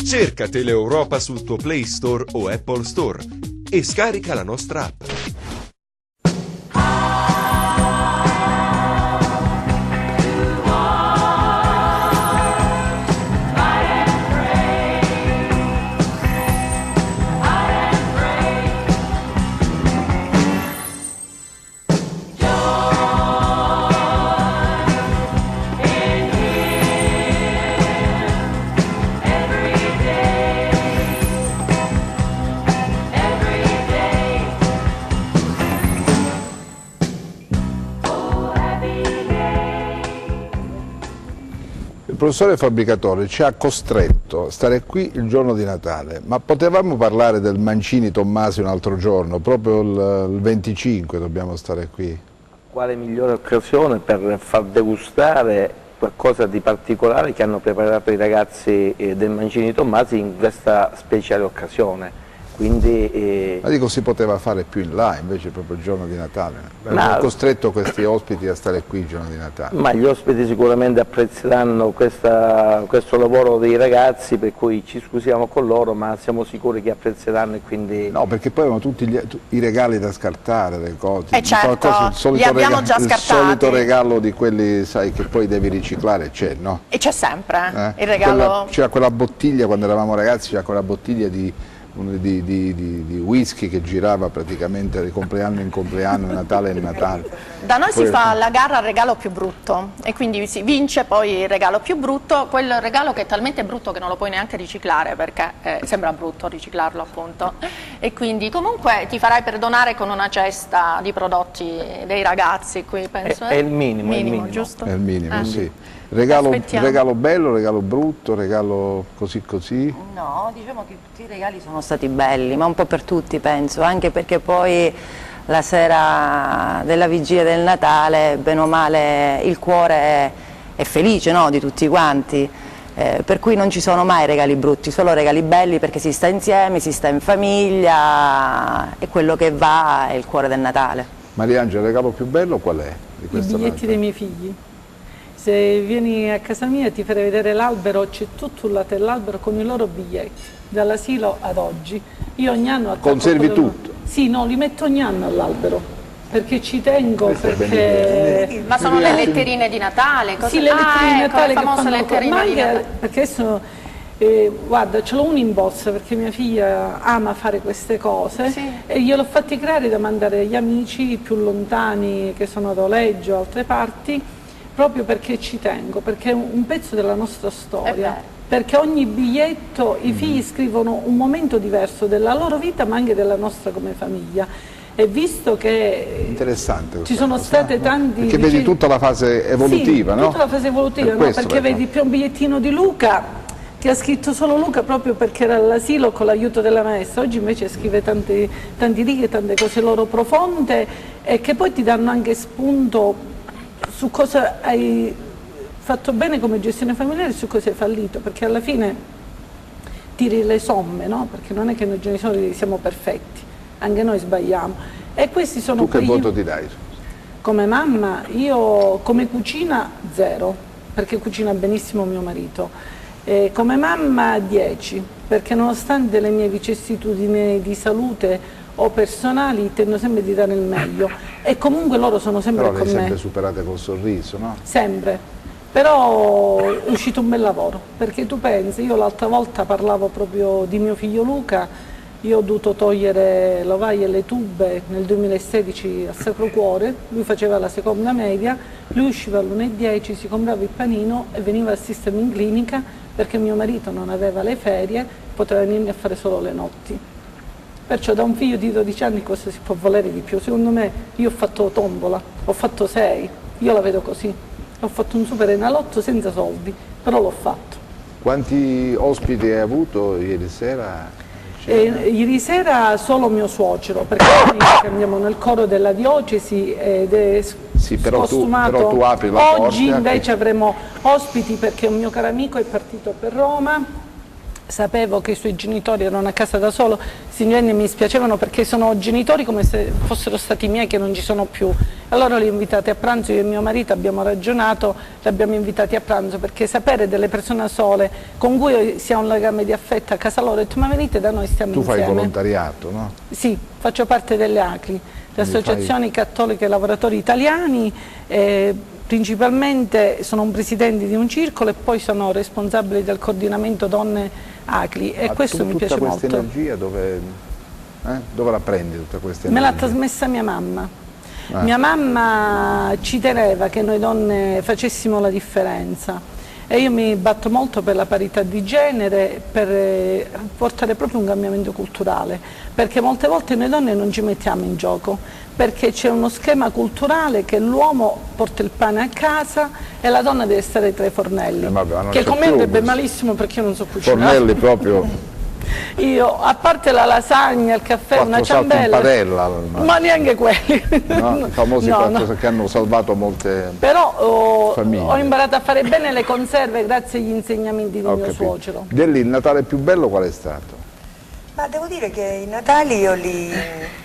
Cerca Teleeuropa sul tuo Play Store o Apple Store e scarica la nostra app. Il professore Fabbricatore ci ha costretto a stare qui il giorno di Natale, ma potevamo parlare del Mancini Tommasi un altro giorno, proprio il 25 dobbiamo stare qui. Quale migliore occasione per far degustare qualcosa di particolare che hanno preparato i ragazzi del Mancini Tommasi in questa speciale occasione. Quindi, ma dico, si poteva fare più in là, invece proprio il giorno di Natale. Abbiamo costretto questi ospiti a stare qui il giorno di Natale. Ma gli ospiti sicuramente apprezzeranno questo lavoro dei ragazzi, per cui ci scusiamo con loro, ma siamo sicuri che apprezzeranno e quindi... No, perché poi avevano tutti i regali da scartare, le cose. Certo, li abbiamo già scartati. Il solito regalo di quelli, sai, che poi devi riciclare c'è, no? E c'è sempre, il regalo... C'era quella bottiglia, quando eravamo ragazzi, c'era quella bottiglia di whisky che girava praticamente di compleanno in compleanno, Natale in Natale. Da noi si fa la gara al regalo più brutto e quindi si vince poi il regalo più brutto, quel regalo che è talmente brutto che non lo puoi neanche riciclare perché sembra brutto riciclarlo appunto, e quindi comunque ti farai perdonare con una cesta di prodotti dei ragazzi qui, penso. È il minimo, giusto? È il minimo, sì. Regalo bello, regalo brutto, regalo così così? No, diciamo che tutti i regali sono stati belli, ma un po' per tutti penso, anche perché poi la sera della vigilia del Natale, bene o male, il cuore è felice, no? Di tutti quanti, per cui non ci sono mai regali brutti, solo regali belli perché si sta insieme, si sta in famiglia e quello che va è il cuore del Natale. Mariangela, il regalo più bello qual è? Di questa I biglietti dei miei figli. Se vieni a casa mia ti farei vedere l'albero, c'è tutto un lato dell'albero con i loro biglietti, dall'asilo ad oggi. Io ogni anno conservi tutto? Sì, no, li metto ogni anno all'albero, perché ci tengo, perché... Ma sono le letterine di Natale? Sì, le letterine di Natale, le famose letterine di Natale. Perché adesso, guarda, ce l'ho uno in borsa perché mia figlia ama fare queste cose, sì. E gliel'ho fatti creare da mandare agli amici più lontani che sono ad Oleggio, altre parti, proprio perché ci tengo, perché è un pezzo della nostra storia, perché ogni biglietto i figli scrivono un momento diverso della loro vita ma anche della nostra come famiglia, e visto che interessante ci sono state tanti... Perché vedi tutta la fase evolutiva, sì, no? Tutta la fase evolutiva, no? Perché vedi più un bigliettino di Luca, che ha scritto solo Luca proprio perché era all'asilo con l'aiuto della maestra, oggi invece scrive tanti righe, tante cose loro profonde e che poi ti danno anche spunto su cosa hai fatto bene come gestione familiare e su cosa hai fallito, perché alla fine tiri le somme, no? Perché non è che noi genitori siamo perfetti, anche noi sbagliamo. E questi sono tu che voto ti dai? Come mamma, io come cucina 0, perché cucina benissimo mio marito. Come mamma 10, perché nonostante le mie vicissitudini di salute o personali tendo sempre di dare il meglio e comunque loro sono sempre con me. Però le hai sempre superate col sorriso, no? Sempre, però è uscito un bel lavoro, perché tu pensi, io l'altra volta parlavo proprio di mio figlio Luca, io ho dovuto togliere l'ovaie e le tube nel 2016 al Sacro Cuore, lui faceva la seconda media, lui usciva all'1:10, si comprava il panino e veniva al sistema in clinica perché mio marito non aveva le ferie, poteva venirmi a fare solo le notti. Perciò da un figlio di 12 anni cosa si può volere di più? Secondo me io ho fatto tombola, ho fatto 6, io la vedo così. Ho fatto un super enalotto senza soldi, però l'ho fatto. Quanti ospiti hai avuto ieri sera? Ieri sera solo mio suocero, perché andiamo nel coro della diocesi ed è però tu apri la Oggi porta, invece avremo ospiti perché un mio caro amico è partito per Roma sapevo che i suoi genitori erano a casa da solo, Signori mi dispiacevano perché sono genitori come se fossero stati miei che non ci sono più. Allora li ho invitati a pranzo, io e mio marito abbiamo ragionato, li abbiamo invitati a pranzo perché sapere delle persone sole con cui si ha un legame di affetto a casa loro, ho detto ma venite da noi, stiamo Tu insieme. fai volontariato, no? Sì, faccio parte delle ACLI, le Associazioni Cattoliche Lavoratori Italiani, principalmente sono un presidente di un circolo e poi sono responsabile del coordinamento donne ACLI e questo mi piace molto. Tutta questa energia dove la prendi tutta questa Me energia? l'ha trasmessa mia mamma. Mia mamma ci teneva che noi donne facessimo la differenza e io mi batto molto per la parità di genere, per portare proprio un cambiamento culturale, perché molte volte noi donne non ci mettiamo in gioco, perché c'è uno schema culturale che l'uomo porta il pane a casa e la donna deve stare tra i fornelli, che con me andrebbe malissimo perché io non so cucinare. Fornelli proprio... Io, a parte la lasagna, il caffè, una ciambella, in padella, ma neanche quelli. No? I famosi che hanno salvato molte Però famiglie. Ho imparato a fare bene le conserve grazie agli insegnamenti di mio suocero. Delli, il Natale più bello qual è stato? Ma devo dire che i Natali io li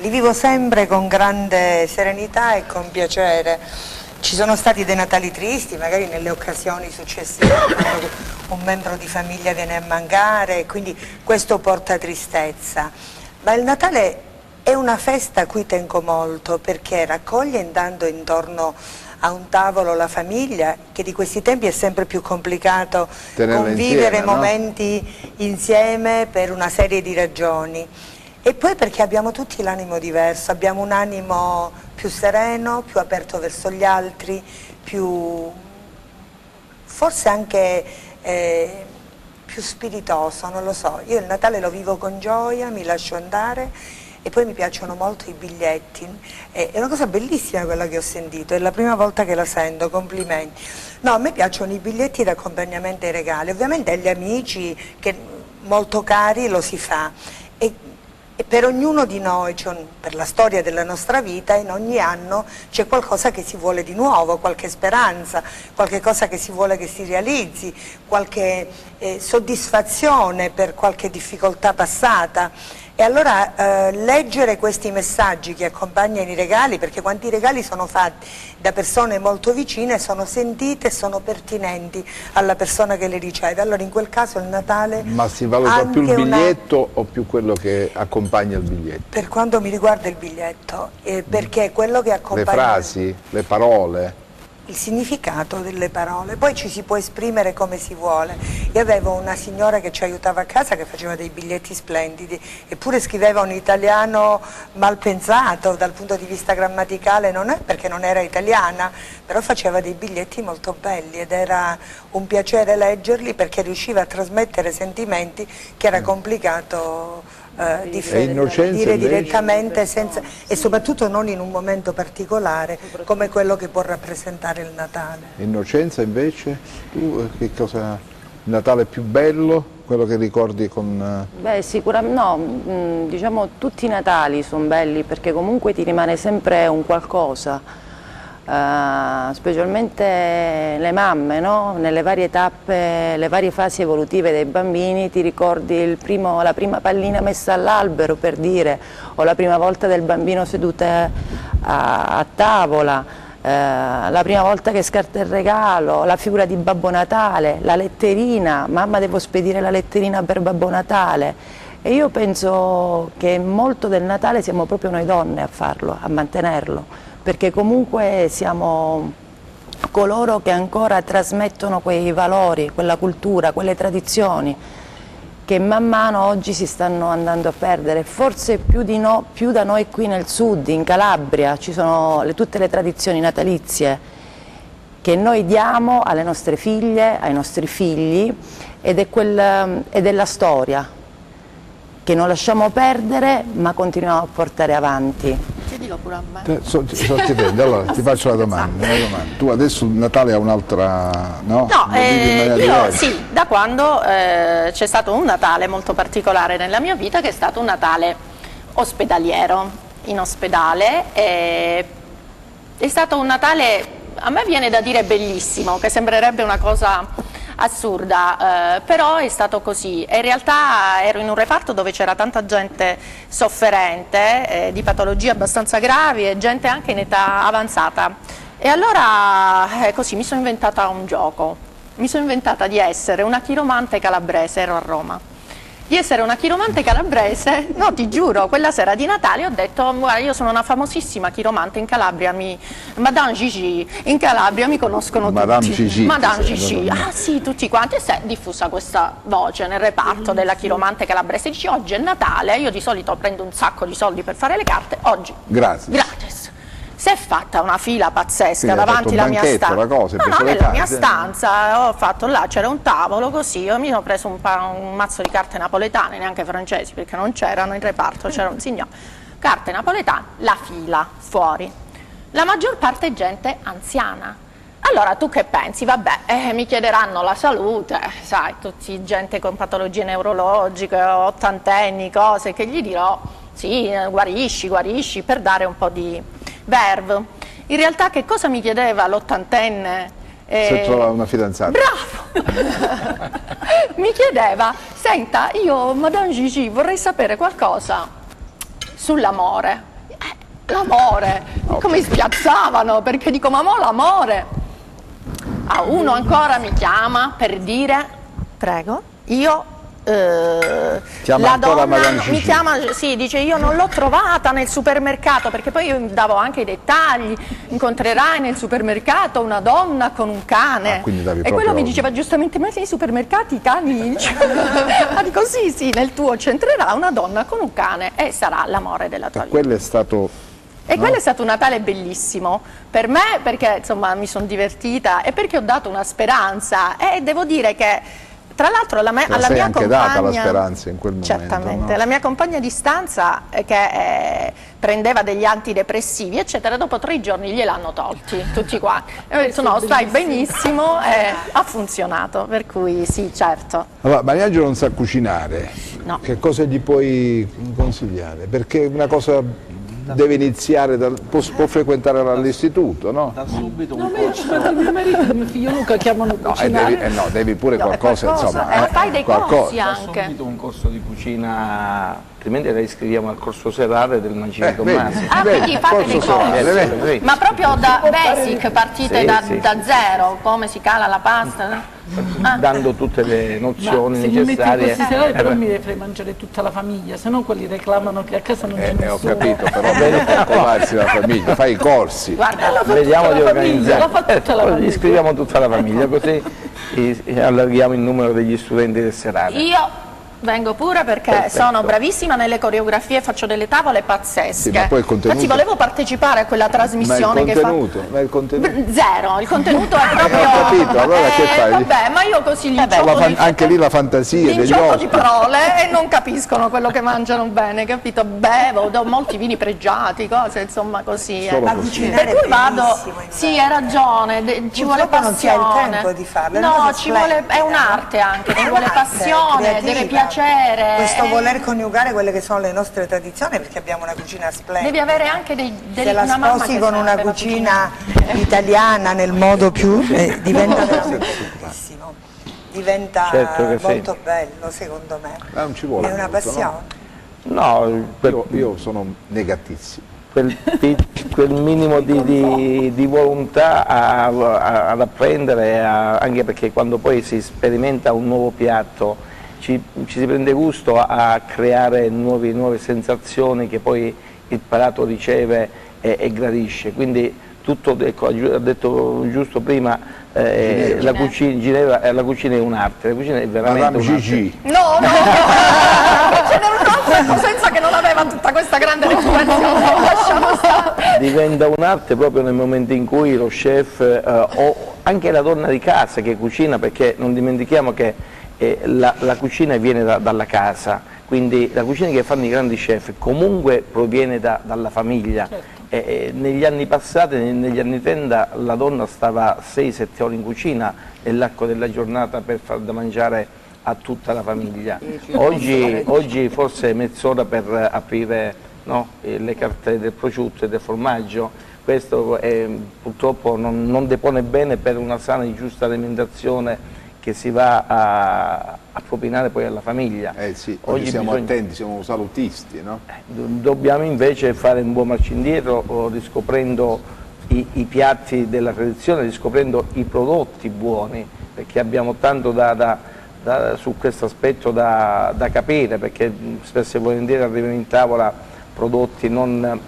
vivo sempre con grande serenità e con piacere. Ci sono stati dei Natali tristi, magari nelle occasioni successive, quando un membro di famiglia viene a mancare, quindi questo porta tristezza. Ma il Natale è una festa a cui tengo molto, perché raccoglie intanto intorno a un tavolo la famiglia, che di questi tempi è sempre più complicato convivere momenti insieme per una serie di ragioni. E poi perché abbiamo tutti l'animo diverso, abbiamo un animo più sereno, più aperto verso gli altri, forse anche più spiritoso, non lo so. Io il Natale lo vivo con gioia, mi lascio andare e poi mi piacciono molto i biglietti. È una cosa bellissima quella che ho sentito, è la prima volta che la sento, complimenti. No, a me piacciono i biglietti d'accompagnamento ai regali, ovviamente agli amici che molto cari lo si fa. E per ognuno di noi, cioè per la storia della nostra vita, in ogni anno c'è qualcosa che si vuole di nuovo, qualche speranza, qualche cosa che si vuole che si realizzi, qualche soddisfazione per qualche difficoltà passata. E allora leggere questi messaggi che accompagnano i regali, perché quanti regali sono fatti da persone molto vicine, sono sentite e sono pertinenti alla persona che le riceve. Allora in quel caso il Natale... Ma si valuta più il biglietto o più quello che accompagna il biglietto? Per quanto mi riguarda il biglietto, perché quello che accompagna... Le frasi, le parole... Il significato delle parole, poi ci si può esprimere come si vuole. Io avevo una signora che ci aiutava a casa che faceva dei biglietti splendidi, eppure scriveva un italiano mal pensato dal punto di vista grammaticale, non è perché non era italiana, però faceva dei biglietti molto belli ed era un piacere leggerli perché riusciva a trasmettere sentimenti che era complicato dire direttamente e soprattutto non in un momento particolare come quello che può rappresentare il Natale. Innocenza invece, tu che cosa? Il Natale più bello, quello che ricordi con... Beh, sicuramente no, diciamo tutti i Natali sono belli perché comunque ti rimane sempre un qualcosa. Specialmente le mamme, no? Nelle varie tappe, le varie fasi evolutive dei bambini, ti ricordi la prima pallina messa all'albero, per dire, o la prima volta del bambino seduto a tavola, la prima volta che scarta il regalo, la figura di Babbo Natale, la letterina, mamma devo spedire la letterina per Babbo Natale. E io penso che molto del Natale siamo proprio noi donne a farlo, a mantenerlo, perché comunque siamo coloro che ancora trasmettono quei valori, quella cultura, quelle tradizioni che man mano oggi si stanno andando a perdere. Forse più da noi qui nel sud, in Calabria, ci sono tutte le tradizioni natalizie che noi diamo alle nostre figlie, ai nostri figli, ed è la storia che non lasciamo perdere ma continuiamo a portare avanti. Ti dico pure a me. Allora ti faccio la domanda. Tu adesso il Natale ha un'altra... No, io sì, da quando c'è stato un Natale molto particolare nella mia vita, che è stato un Natale ospedaliero, in ospedale. È stato un Natale, a me viene da dire bellissimo, che sembrerebbe una cosa assurda, però è stato così. E in realtà ero in un reparto dove c'era tanta gente sofferente, di patologie abbastanza gravi e gente anche in età avanzata. E allora così mi sono inventata un gioco, mi sono inventata di essere una chiromante calabrese, ero a Roma. Di essere una chiromante calabrese, no ti giuro, quella sera di Natale ho detto guarda io sono una famosissima chiromante in Calabria, Madame Gigi, in Calabria mi conoscono Madame tutti. Gigi. Madame Gigi, ah sì tutti quanti, e si è diffusa questa voce nel reparto della chiromante calabrese, dici oggi è Natale, io di solito prendo un sacco di soldi per fare le carte, oggi gratis. Si è fatta una fila pazzesca davanti alla mia stanza. Nella mia stanza ho fatto là, c'era un tavolo così, io mi sono preso un mazzo di carte napoletane, neanche francesi perché non c'erano in reparto, c'era un signore. Carte napoletane, la fila fuori. La maggior parte gente anziana. Allora tu che pensi? Vabbè, mi chiederanno la salute, sai, tutti gente con patologie neurologiche, ottantenni, cose, che gli dirò sì, guarisci, per dare un po' di verve. In realtà che cosa mi chiedeva l'ottantenne? Se trova una fidanzata. Bravo! Mi chiedeva, senta, io, Madame Gigi, vorrei sapere qualcosa sull'amore. L'amore! Come spiazzavano, perché dico, ma mo l'amore! Uno ancora mi chiama per dire, prego, io... la donna mi chiama, sì, dice io non l'ho trovata nel supermercato, perché poi io davo anche i dettagli, incontrerai nel supermercato una donna con un cane, e quello mi diceva giustamente ma nei supermercati i cani dico sì, nel tuo c'entrerà una donna con un cane e sarà l'amore della tua vita. Quello è stato... E quello è stato un Natale bellissimo per me, perché insomma mi sono divertita e perché ho dato una speranza, e devo dire che tra l'altro alla mia compagna, data la speranza in quel momento, certamente, la mia compagna di stanza che prendeva degli antidepressivi eccetera, dopo 3 giorni gliel'hanno tolti tutti qua, e ho detto no, stai benissimo, e ha funzionato, per cui sì, certo. Allora, Mariangelo non sa cucinare, no. Che cosa gli puoi consigliare? Perché una cosa... deve iniziare, può frequentare all'istituto, no? Da subito un corso. Mio marito e mio figlio Luca chiamano cucinare. Devi pure qualcosa, insomma. Fai dei corsi anche. Da subito un corso di cucina, altrimenti la iscriviamo al corso serale del Mancini Tommasi. Quindi fate dei corsi, ma proprio da basic, partite da zero, come si cala la pasta? Dando tutte le nozioni necessarie. Però mi devi mangiare tutta la famiglia, se no quelli reclamano che a casa non c'è nessuno. Ho capito, però per covarsi la famiglia, fai i corsi. Guarda, vediamo di organizzare, iscriviamo tutta la famiglia, così allarghiamo il numero degli studenti del serale. Io vengo pure perché sono bravissima nelle coreografie, faccio delle tavole pazzesche. Sì, ma poi il contenuto... Infatti volevo partecipare a quella trasmissione ma il contenuto? Zero, il contenuto è proprio... Ho capito, allora che fai? Vabbè, ma io così gli anche lì la fantasia degli di parole e non capiscono quello che mangiano bene, capito? Bevo, do molti vini pregiati, cose insomma così. Per cui vado, sì, hai ragione, ci vuole passione. Non si ha il tempo di farlo. No, ci vuole, è un'arte anche, ci vuole passione, deve piacere. Questo voler coniugare quelle che sono le nostre tradizioni, perché abbiamo una cucina splendida. Devi avere anche se la sposi con una cucina italiana nel modo più diventa veramente bellissimo, diventa molto bello, secondo me. Non ci vuole, è una passione. No, io sono negatissimo. Quel minimo di volontà ad apprendere, anche perché quando poi si sperimenta un nuovo piatto ci si prende gusto a creare nuove sensazioni che poi il palato riceve e gradisce, quindi tutto, ecco, ha detto giusto prima, la cucina è un'arte, la cucina è veramente un'arte. No, ce n'è un altro in Cosenza che non aveva tutta questa grande reputazione, lasciamo stare. Diventa un'arte proprio nel momento in cui lo chef o anche la donna di casa che cucina, perché non dimentichiamo che la cucina viene dalla casa, quindi la cucina che fanno i grandi chef comunque proviene dalla famiglia. Certo. Negli anni passati, negli anni 30, la donna stava 6-7 ore in cucina nell'arco della giornata per far da mangiare a tutta la famiglia. Oggi forse mezz'ora per aprire le carte del prosciutto e del formaggio. Questo purtroppo non depone bene per una sana e giusta alimentazione che si va a propinare poi alla famiglia. Sì, oggi siamo attenti, siamo salutisti, no? Dobbiamo invece fare un buon marcia indietro, riscoprendo i piatti della tradizione, riscoprendo i prodotti buoni, perché abbiamo tanto su questo aspetto da capire, perché spesso e volentieri arrivano in tavola prodotti non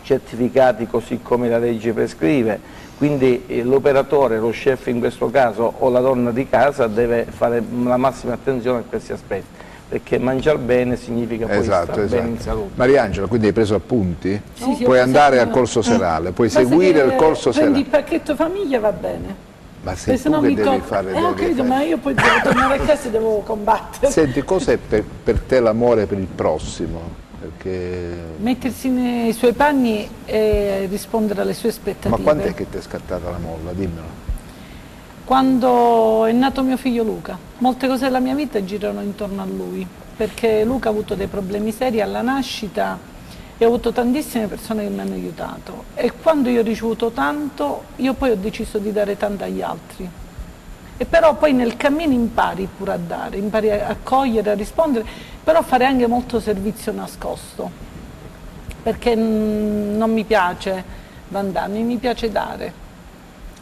certificati così come la legge prescrive. Quindi l'operatore, lo chef in questo caso o la donna di casa deve fare la massima attenzione a questi aspetti, perché mangiare bene significa poi stare bene in salute. Mariangela, quindi hai preso appunti? Sì, puoi andare al corso serale, puoi seguire il corso serale. Prendi il pacchetto famiglia, va bene. Ma sei tu che devi fare... ho capito, ma io poi devo tornare a casa e devo combattere. Senti, cos'è per te l'amore per il prossimo? Perché... mettersi nei suoi panni e rispondere alle sue aspettative. Ma quando è che ti è scattata la molla? Dimmelo. Quando è nato mio figlio Luca. Molte cose della mia vita girano intorno a lui, perché Luca ha avuto dei problemi seri alla nascita e ho avuto tantissime persone che mi hanno aiutato, e quando io ho ricevuto tanto, io poi ho deciso di dare tanto agli altri. E però poi nel cammino impari pure a dare, impari a accogliere, a rispondere, però fare anche molto servizio nascosto, perché non mi piace vantarmi, mi piace dare.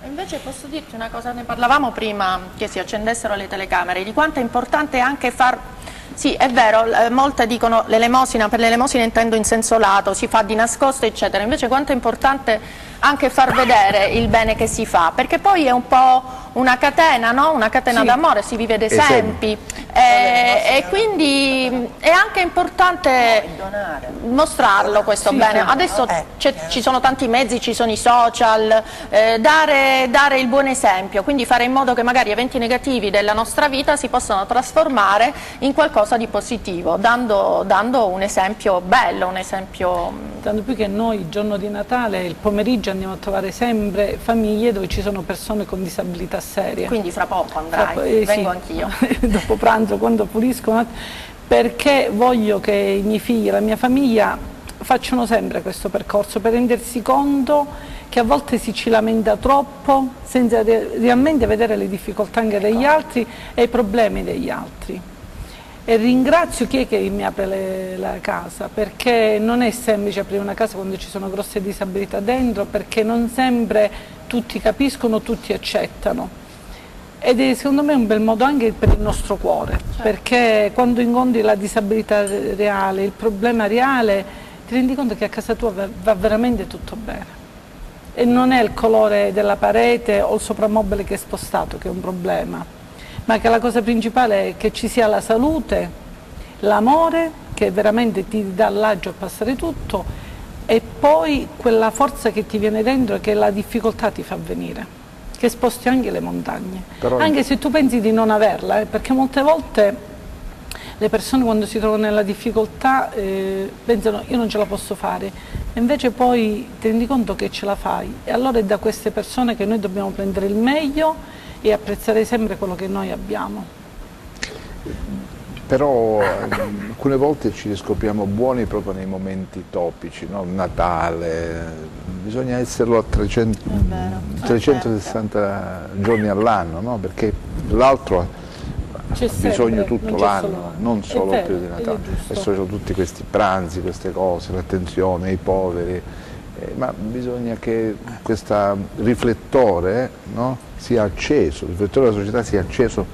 Invece posso dirti una cosa, ne parlavamo prima che si accendessero le telecamere, di quanto è importante anche far... Sì, è vero, molte dicono l'elemosina, per l'elemosina intendo in senso lato, si fa di nascosto eccetera, invece quanto è importante anche far vedere il bene che si fa, perché poi è un po' una catena, no? Una catena d'amore, si vive ad esempi, e quindi è anche importante mostrarlo questo bene. Adesso ci sono tanti mezzi, ci sono i social, dare il buon esempio, quindi fare in modo che magari eventi negativi della nostra vita si possano trasformare in qualcosa di positivo, dando un esempio bello, un esempio... Tanto più che noi il giorno di Natale, il pomeriggio, andiamo a trovare sempre famiglie dove ci sono persone con disabilità serie. Quindi fra poco andrai, vengo anch'io. Dopo pranzo, quando puliscono, perché voglio che i miei figli, la mia famiglia facciano sempre questo percorso per rendersi conto che a volte si ci lamenta troppo senza realmente vedere le difficoltà anche degli altri e i problemi degli altri. E ringrazio chi è che mi apre la casa, perché non è semplice aprire una casa quando ci sono grosse disabilità dentro, perché non sempre tutti capiscono, tutti accettano. Ed è secondo me un bel modo anche per il nostro cuore, perché quando incontri la disabilità reale, il problema reale, ti rendi conto che a casa tua va veramente tutto bene. E non è il colore della parete o il soprammobile che è spostato che è un problema, ma che la cosa principale è che ci sia la salute, l'amore che veramente ti dà l'agio a passare tutto, e poi quella forza che ti viene dentro e che la difficoltà ti fa venire, che sposti anche le montagne. Però... anche se tu pensi di non averla, perché molte volte le persone quando si trovano nella difficoltà pensano io non ce la posso fare, e invece poi ti rendi conto che ce la fai, e allora è da queste persone che noi dobbiamo prendere il meglio e apprezzare sempre quello che noi abbiamo. Però alcune volte ci riscopriamo buoni proprio nei momenti topici, no? Natale, bisogna esserlo a 360 giorni all'anno, no? Perché l'altro ha bisogno tutto l'anno, non solo il periodo di Natale. Adesso ci sono tutti questi pranzi, queste cose, l'attenzione ai poveri, ma bisogna che questo riflettore, no? Sia acceso, il riflettore della società sia acceso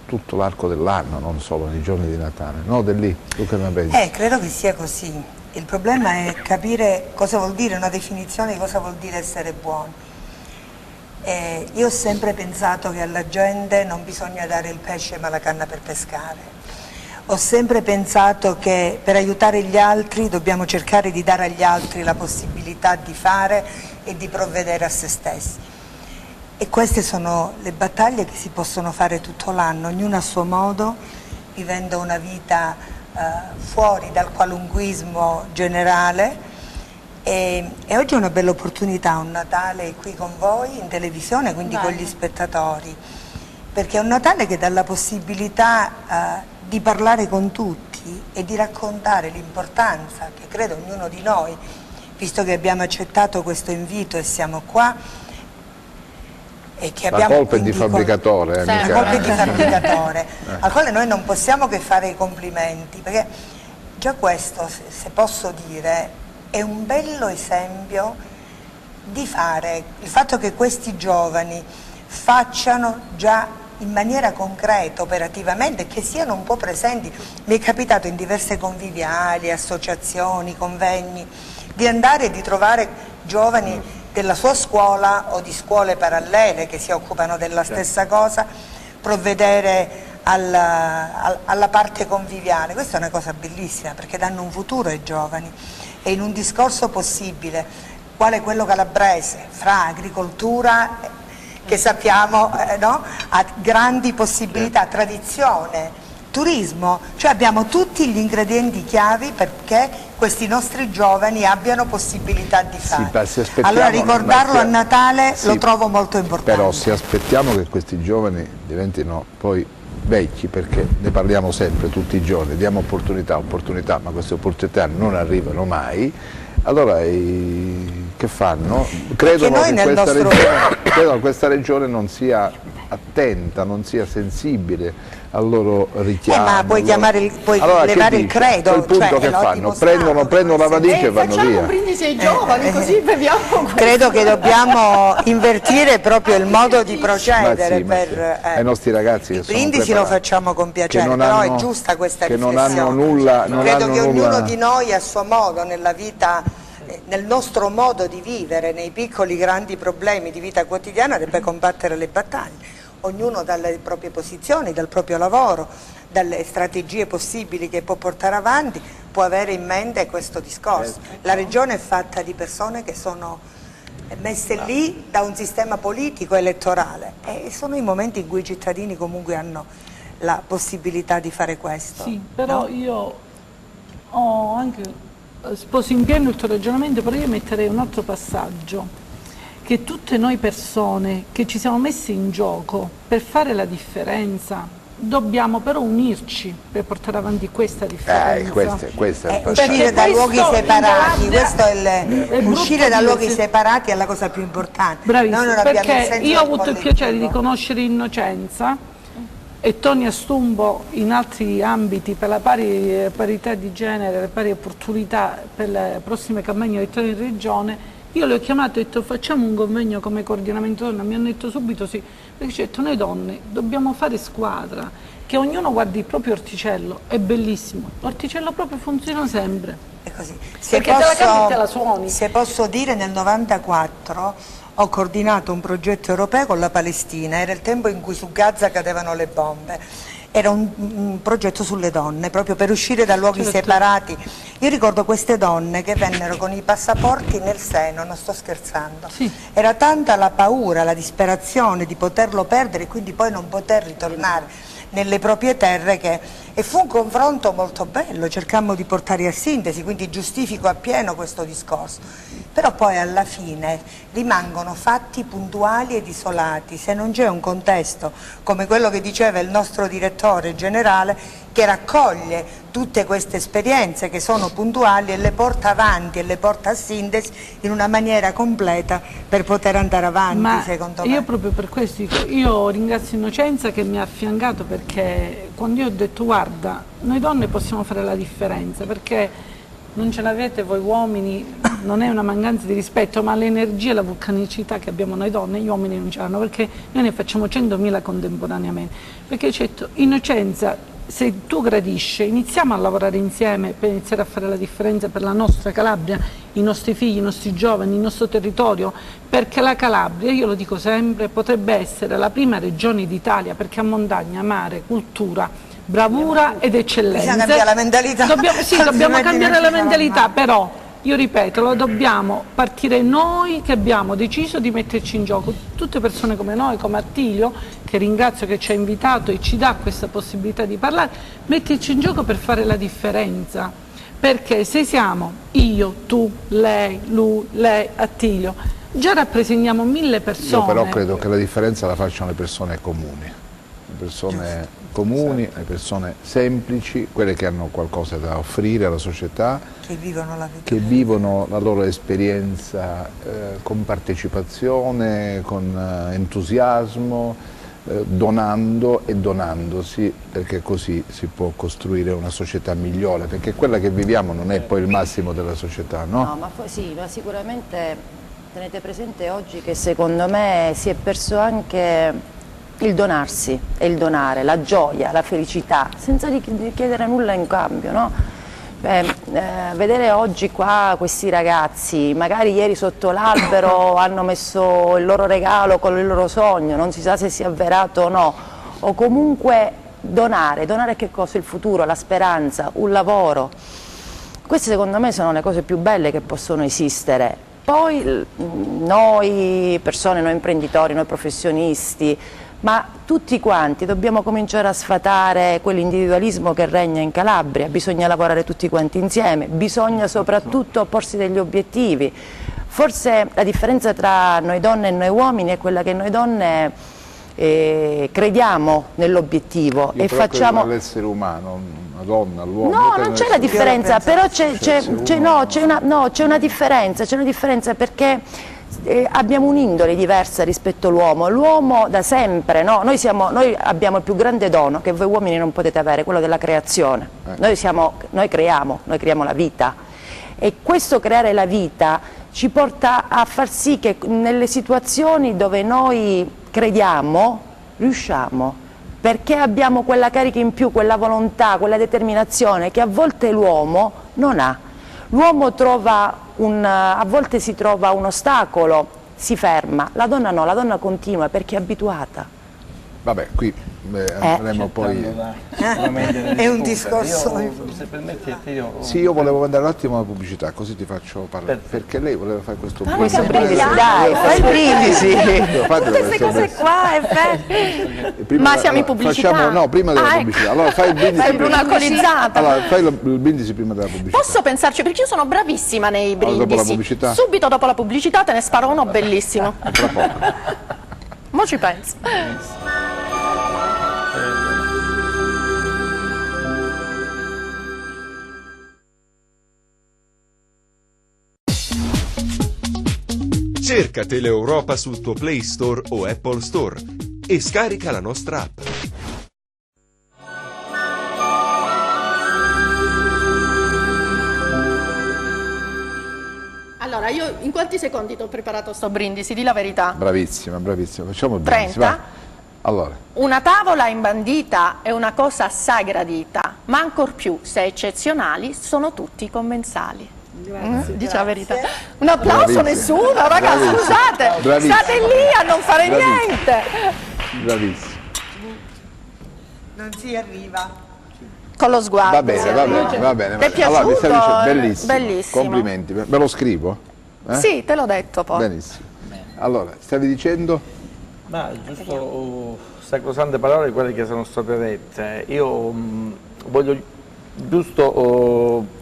tutto l'arco dell'anno, non solo nei giorni di Natale. No, Dellì, tu che ne pensi? Credo che sia così. Il problema è capire cosa vuol dire una definizione di cosa vuol dire essere buoni. Io ho sempre pensato che alla gente non bisogna dare il pesce ma la canna per pescare. Ho sempre pensato che per aiutare gli altri dobbiamo cercare di dare agli altri la possibilità di fare e di provvedere a se stessi. E queste sono le battaglie che si possono fare tutto l'anno, ognuno a suo modo, vivendo una vita fuori dal qualunquismo generale. E oggi è una bella opportunità, un Natale qui con voi in televisione, quindi con gli spettatori, perché è un Natale che dà la possibilità di parlare con tutti e di raccontare l'importanza che credo ognuno di noi, visto che abbiamo accettato questo invito e siamo qua, che la abbiamo colpa è di fabbricatore, la colpa è di fabbricatore, al quale noi non possiamo che fare i complimenti, perché già questo, se posso dire, è un bello esempio di fare, il fatto che questi giovani facciano già in maniera concreta, operativamente, che siano un po' presenti. Mi è capitato in diverse conviviali, associazioni, convegni, di andare e di trovare giovani della sua scuola o di scuole parallele che si occupano della stessa cosa, provvedere alla parte conviviale. Questa è una cosa bellissima perché danno un futuro ai giovani, e in un discorso possibile quale quello calabrese fra agricoltura, che sappiamo no? Ha grandi possibilità, tradizione, turismo, cioè abbiamo tutti gli ingredienti chiavi perché questi nostri giovani abbiano possibilità di fare. Allora ricordarlo a Natale lo trovo molto importante. Però se aspettiamo che questi giovani diventino poi vecchi, perché ne parliamo sempre tutti i giorni, diamo opportunità, ma queste opportunità non arrivano mai, allora che fanno? Credono che questa regione non sia attenta, non sia sensibile al loro richiamo. Ma puoi levare il credo. Il punto che fanno? Prendono la valigia e vanno facciamo via. un brindisi ai giovani, così beviamo. Credo che dobbiamo invertire proprio il modo di procedere ai nostri ragazzi che il brindisi lo facciamo con piacere, però è giusta questa riflessione. Credo che ognuno di noi a suo modo nella vita, nel nostro modo di vivere, nei piccoli grandi problemi di vita quotidiana, debba combattere le battaglie. Ognuno dalle proprie posizioni, dal proprio lavoro, dalle strategie possibili che può portare avanti, può avere in mente questo discorso. La regione è fatta di persone che sono messe lì da un sistema politico elettorale, e sono i momenti in cui i cittadini comunque hanno la possibilità di fare questo. Sì, però io ho anche, sposo in pieno il tuo ragionamento, però io metterei un altro passaggio, che tutte noi persone che ci siamo messi in gioco per fare la differenza dobbiamo però unirci per portare avanti questa differenza. Questo è il uscire da luoghi separati, uscire da luoghi separati è la cosa più importante. Bravissimo, perché io ho avuto il piacere di conoscere Innocenza e Tony Astumbo in altri ambiti per la parità di genere, le pari opportunità per le prossime campagne elettorali in regione. Io le ho chiamato e ho detto facciamo un convegno come coordinamento donna, mi hanno detto subito sì, perché ci ho detto noi donne dobbiamo fare squadra, che ognuno guardi il proprio orticello, è bellissimo, l'orticello proprio funziona sempre. È così. Perché te la cambi e te la suoni. Se posso dire, nel 94 ho coordinato un progetto europeo con la Palestina, era il tempo in cui su Gaza cadevano le bombe. Era un progetto sulle donne, proprio per uscire da luoghi separati. Io ricordo queste donne che vennero con i passaporti nel seno, non sto scherzando. Sì. Era tanta la paura, la disperazione di poterlo perdere e quindi poi non poter ritornare nelle proprie terre, e fu un confronto molto bello, cercammo di portare a sintesi, quindi giustifico appieno questo discorso. Però poi alla fine rimangono fatti puntuali ed isolati, se non c'è un contesto come quello che diceva il nostro direttore generale, che raccoglie tutte queste esperienze che sono puntuali e le porta avanti e le porta a sintesi in una maniera completa per poter andare avanti, secondo me. Io proprio per questo io ringrazio Innocenza che mi ha affiancato, perché quando io ho detto guarda, noi donne possiamo fare la differenza, perché non ce l'avete voi uomini, non è una mancanza di rispetto, ma l'energia e la vulcanicità che abbiamo noi donne, gli uomini non ce l'hanno, perché noi ne facciamo 100.000 contemporaneamente. Perché certo, Innocenza, se tu gradisci, iniziamo a lavorare insieme per iniziare a fare la differenza per la nostra Calabria, i nostri figli, i nostri giovani, il nostro territorio, perché la Calabria, io lo dico sempre, potrebbe essere la prima regione d'Italia, perché ha montagna, mare, cultura, bravura ed eccellenza. Bisogna cambiare la mentalità. Dobbiamo cambiare la mentalità, però io ripeto, lo dobbiamo partire noi che abbiamo deciso di metterci in gioco, tutte persone come noi, come Attilio, che ringrazio che ci ha invitato e ci dà questa possibilità di parlare, metterci in gioco per fare la differenza, perché se siamo io, tu, lei, lui, lei, Attilio, già rappresentiamo 1000 persone. Io però credo che la differenza la facciano le persone comuni. persone comuni, le persone semplici, quelle che hanno qualcosa da offrire alla società, Che vivono la vita. che vivono la loro esperienza con partecipazione, con entusiasmo, donando e donandosi, perché così si può costruire una società migliore, perché quella che viviamo non è poi il massimo della società, no? No, ma sì, ma sicuramente tenete presente oggi che secondo me si è perso anche il donarsi e il donare, la gioia, la felicità, senza chiedere nulla in cambio, no? Vedere oggi qua questi ragazzi, magari ieri sotto l'albero hanno messo il loro regalo con il loro sogno, non si sa se sia avverato o no, o comunque donare che cosa? Il futuro, la speranza, un lavoro. Queste secondo me sono le cose più belle che possono esistere. Poi noi persone, noi imprenditori, noi professionisti, ma tutti quanti dobbiamo cominciare a sfatare quell'individualismo che regna in Calabria, bisogna lavorare tutti quanti insieme, bisogna soprattutto porsi degli obiettivi. Forse la differenza tra noi donne e noi uomini è quella che noi donne crediamo nell'obiettivo e facciamo... l'essere umano, una donna, l'uomo... No, non c'è la differenza, però c'è una differenza perché... abbiamo un'indole diversa rispetto all'uomo. L'uomo da sempre, no? Noi abbiamo il più grande dono che voi uomini non potete avere, quello della creazione. Noi creiamo la vita e questo creare la vita ci porta a far sì che nelle situazioni dove noi crediamo riusciamo, perché abbiamo quella carica in più, quella volontà, quella determinazione che a volte l'uomo non ha. L'uomo a volte si trova un ostacolo, si ferma, la donna no, la donna continua perché è abituata. Vabbè, qui andremo poi... È un discorso... Se permettete io... Sì, io volevo andare un attimo alla pubblicità, così ti faccio parlare, perché lei voleva fare questo Questo brindisi, dai, fai il brindisi. Tutte queste cose qua, Ma siamo in pubblicità? No, prima della pubblicità. Allora fai il brindisi. Sembra un'alcolizzata. Allora, fai il brindisi prima della pubblicità. Posso pensarci, perché io sono bravissima nei brindisi. Dopo la pubblicità? Subito dopo la pubblicità te ne sparo uno bellissimo. Tra poco. Mo ci penso. Cerca Teleeuropa sul tuo Play Store o Apple Store e scarica la nostra app. Allora, io in quanti secondi ti ho preparato sto brindisi? Di la verità. Bravissima, bravissima. Facciamo il brindisi. 30. Va. Allora. Una tavola imbandita è una cosa assai gradita, ma ancor più, se eccezionali, sono tutti commensali. Dice la verità. Un applauso, Bravissima. nessuno, ragazzi, Bravissima. scusate, Bravissima. state lì a non fare Bravissima. niente. Bravissima. Non si arriva. Con lo sguardo. Va bene, va bene, va bene. Ti è piaciuto? Allora, mi stai dicendo, bellissimo. Bellissimo. Complimenti. Me lo scrivo? Sì, te l'ho detto poi. Benissimo. Allora, stavi dicendo? Ma giusto sacrosante parole quelle che sono state dette. Io voglio giusto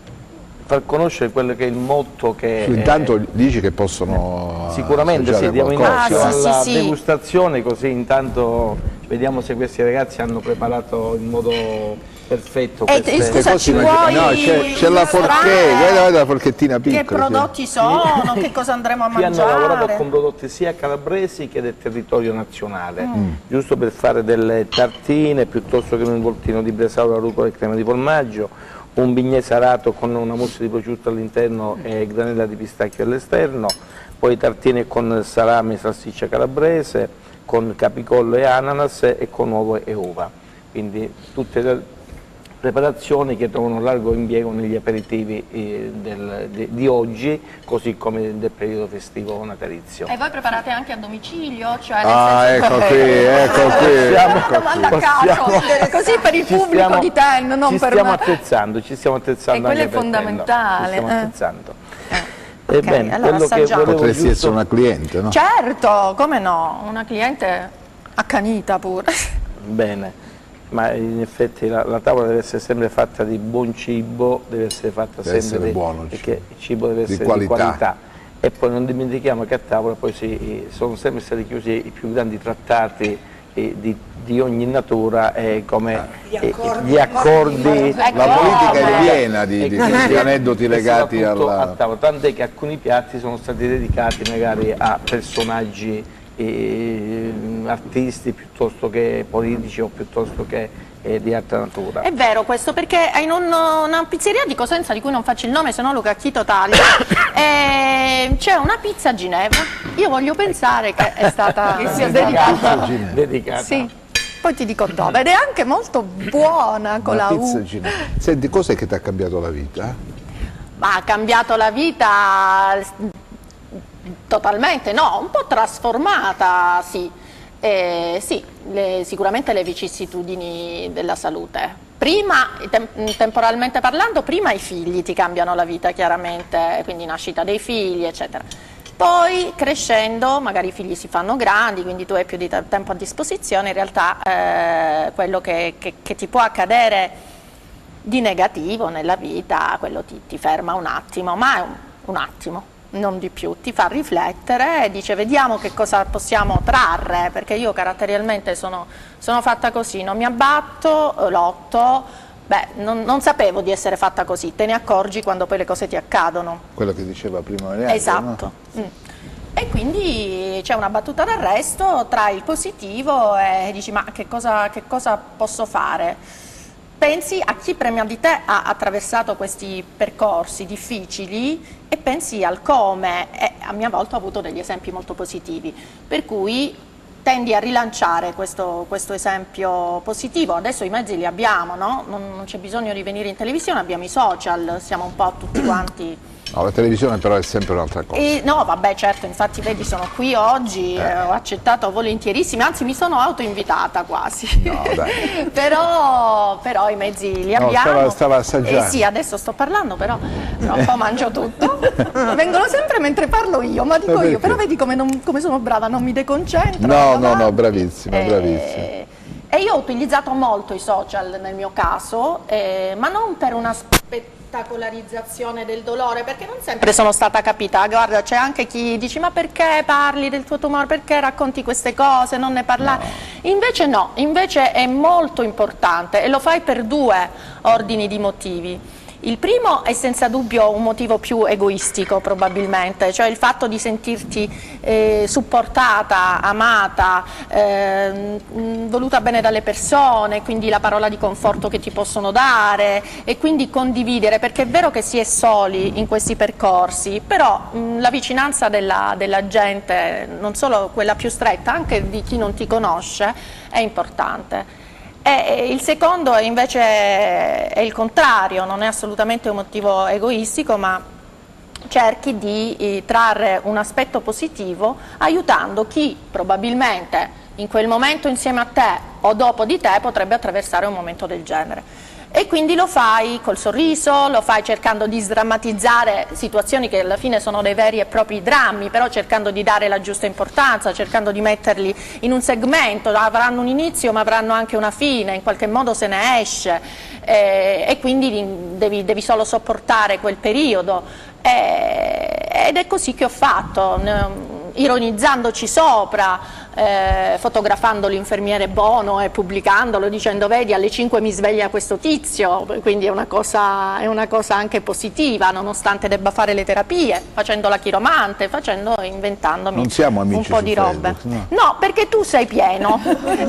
far conoscere quello che è il motto che... Intanto dici che possono... Sicuramente sì, diamo qualcosa. inizio alla sì. degustazione, così intanto vediamo se questi ragazzi hanno preparato in modo perfetto queste... scusa, così ci immagini- vuoi no, c'è la forchetta, guarda la forchettina piccola. Che prodotti sono, che cosa andremo a Qui hanno mangiare? lavorato con prodotti sia calabresi che del territorio nazionale, giusto per fare delle tartine piuttosto che un involtino di bresaola, rucola e crema di formaggio, un bignè salato con una mousse di prosciutto all'interno e granella di pistacchio all'esterno, poi tartine con salame e salsiccia calabrese, con capicollo e ananas e con uovo e uva. Quindi tutte le preparazioni che trovano largo impiego negli aperitivi di oggi, così come del periodo festivo natalizio. E voi preparate anche a domicilio? Cioè Ecco qui, ecco qui. Domanda a caso, così per il pubblico di Ten, non per me. Ci stiamo attrezzando E quello anche è per fondamentale. Ci stiamo attrezzando. Ok, allora assaggiamo. Potresti essere una cliente, no? Certo, come no, una cliente accanita pure. Bene. Ma in effetti la tavola deve essere sempre fatta di buon cibo, deve essere fatta Deve sempre essere buono il perché cibo. il cibo deve essere di qualità. E poi non dimentichiamo che a tavola poi sono sempre stati chiusi i più grandi trattati di di ogni natura come Gli accordi. La politica è piena di aneddoti legati al tavolo, tant'è che alcuni piatti sono stati dedicati magari a personaggi artisti piuttosto che politici o piuttosto che di altra natura. È vero questo, perché in una pizzeria di Cosenza, di cui non faccio il nome, se no Luca Chito taglia, c'è una pizza a Ginevra. Io voglio pensare che è stata dedicata. Sì. Poi ti dico dove, ed è anche molto buona con la U. Senti, cos'è che ti ha cambiato la vita? Ma ha cambiato la vita totalmente, no, un po' trasformata, sì. Sì, sicuramente le vicissitudini della salute. Prima, temporalmente parlando, prima i figli ti cambiano la vita chiaramente, quindi nascita dei figli, eccetera. Poi crescendo, magari i figli si fanno grandi, quindi tu hai più di tempo a disposizione, in realtà quello che ti può accadere di negativo nella vita, quello ti ferma un attimo, ma è un attimo. Non di più, ti fa riflettere e dice vediamo che cosa possiamo trarre, perché io caratterialmente sono fatta così, non mi abbatto, lotto, non sapevo di essere fatta così, te ne accorgi quando poi le cose ti accadono. Quello che diceva prima Leandro, esatto. No? E quindi c'è una battuta d'arresto tra il positivo e dici ma che cosa posso fare? Pensi a chi prima di te ha attraversato questi percorsi difficili e pensi al come, e a mia volta ho avuto degli esempi molto positivi, per cui tendi a rilanciare questo esempio positivo. Adesso i mezzi li abbiamo, no? Non c'è bisogno di venire in televisione, abbiamo i social, siamo un po' tutti quanti. No, la televisione però è sempre un'altra cosa. No, vabbè, certo, infatti vedi, sono qui oggi, ho accettato volentierissimi, anzi mi sono autoinvitata quasi. No, dai. però i mezzi li abbiamo. Stava assaggiando. Sì, adesso sto parlando, però tra un po' mangio tutto. Vengono sempre mentre parlo io, ma dico io, però vedi come sono brava, non mi deconcentro. No, bravissima, bravissima. E io ho utilizzato molto i social nel mio caso, ma non per una spettacolarizzazione del dolore, perché non sempre sono stata capita. Guarda, c'è anche chi dice ma perché parli del tuo tumore, perché racconti queste cose, non ne parlare. No. Invece è molto importante e lo fai per due ordini di motivi. Il primo è senza dubbio un motivo più egoistico probabilmente, cioè il fatto di sentirti supportata, amata, voluta bene dalle persone, quindi la parola di conforto che ti possono dare e quindi condividere, perché è vero che si è soli in questi percorsi, però la vicinanza della gente, non solo quella più stretta, anche di chi non ti conosce, è importante. E il secondo invece è il contrario, non è assolutamente un motivo egoistico, ma cerchi di trarre un aspetto positivo aiutando chi probabilmente in quel momento insieme a te o dopo di te potrebbe attraversare un momento del genere. E quindi lo fai col sorriso, lo fai cercando di sdrammatizzare situazioni che alla fine sono dei veri e propri drammi, però cercando di dare la giusta importanza, cercando di metterli in un segmento, avranno un inizio ma avranno anche una fine, in qualche modo se ne esce e quindi devi solo sopportare quel periodo ed è così che ho fatto, ironizzandoci sopra, fotografando l'infermiere Bono e pubblicandolo dicendo vedi alle 5 mi sveglia questo tizio, quindi è una cosa anche positiva nonostante debba fare le terapie, facendo la chiromante, inventandomi non siamo amici un po' di robe. No, perché tu sei pieno,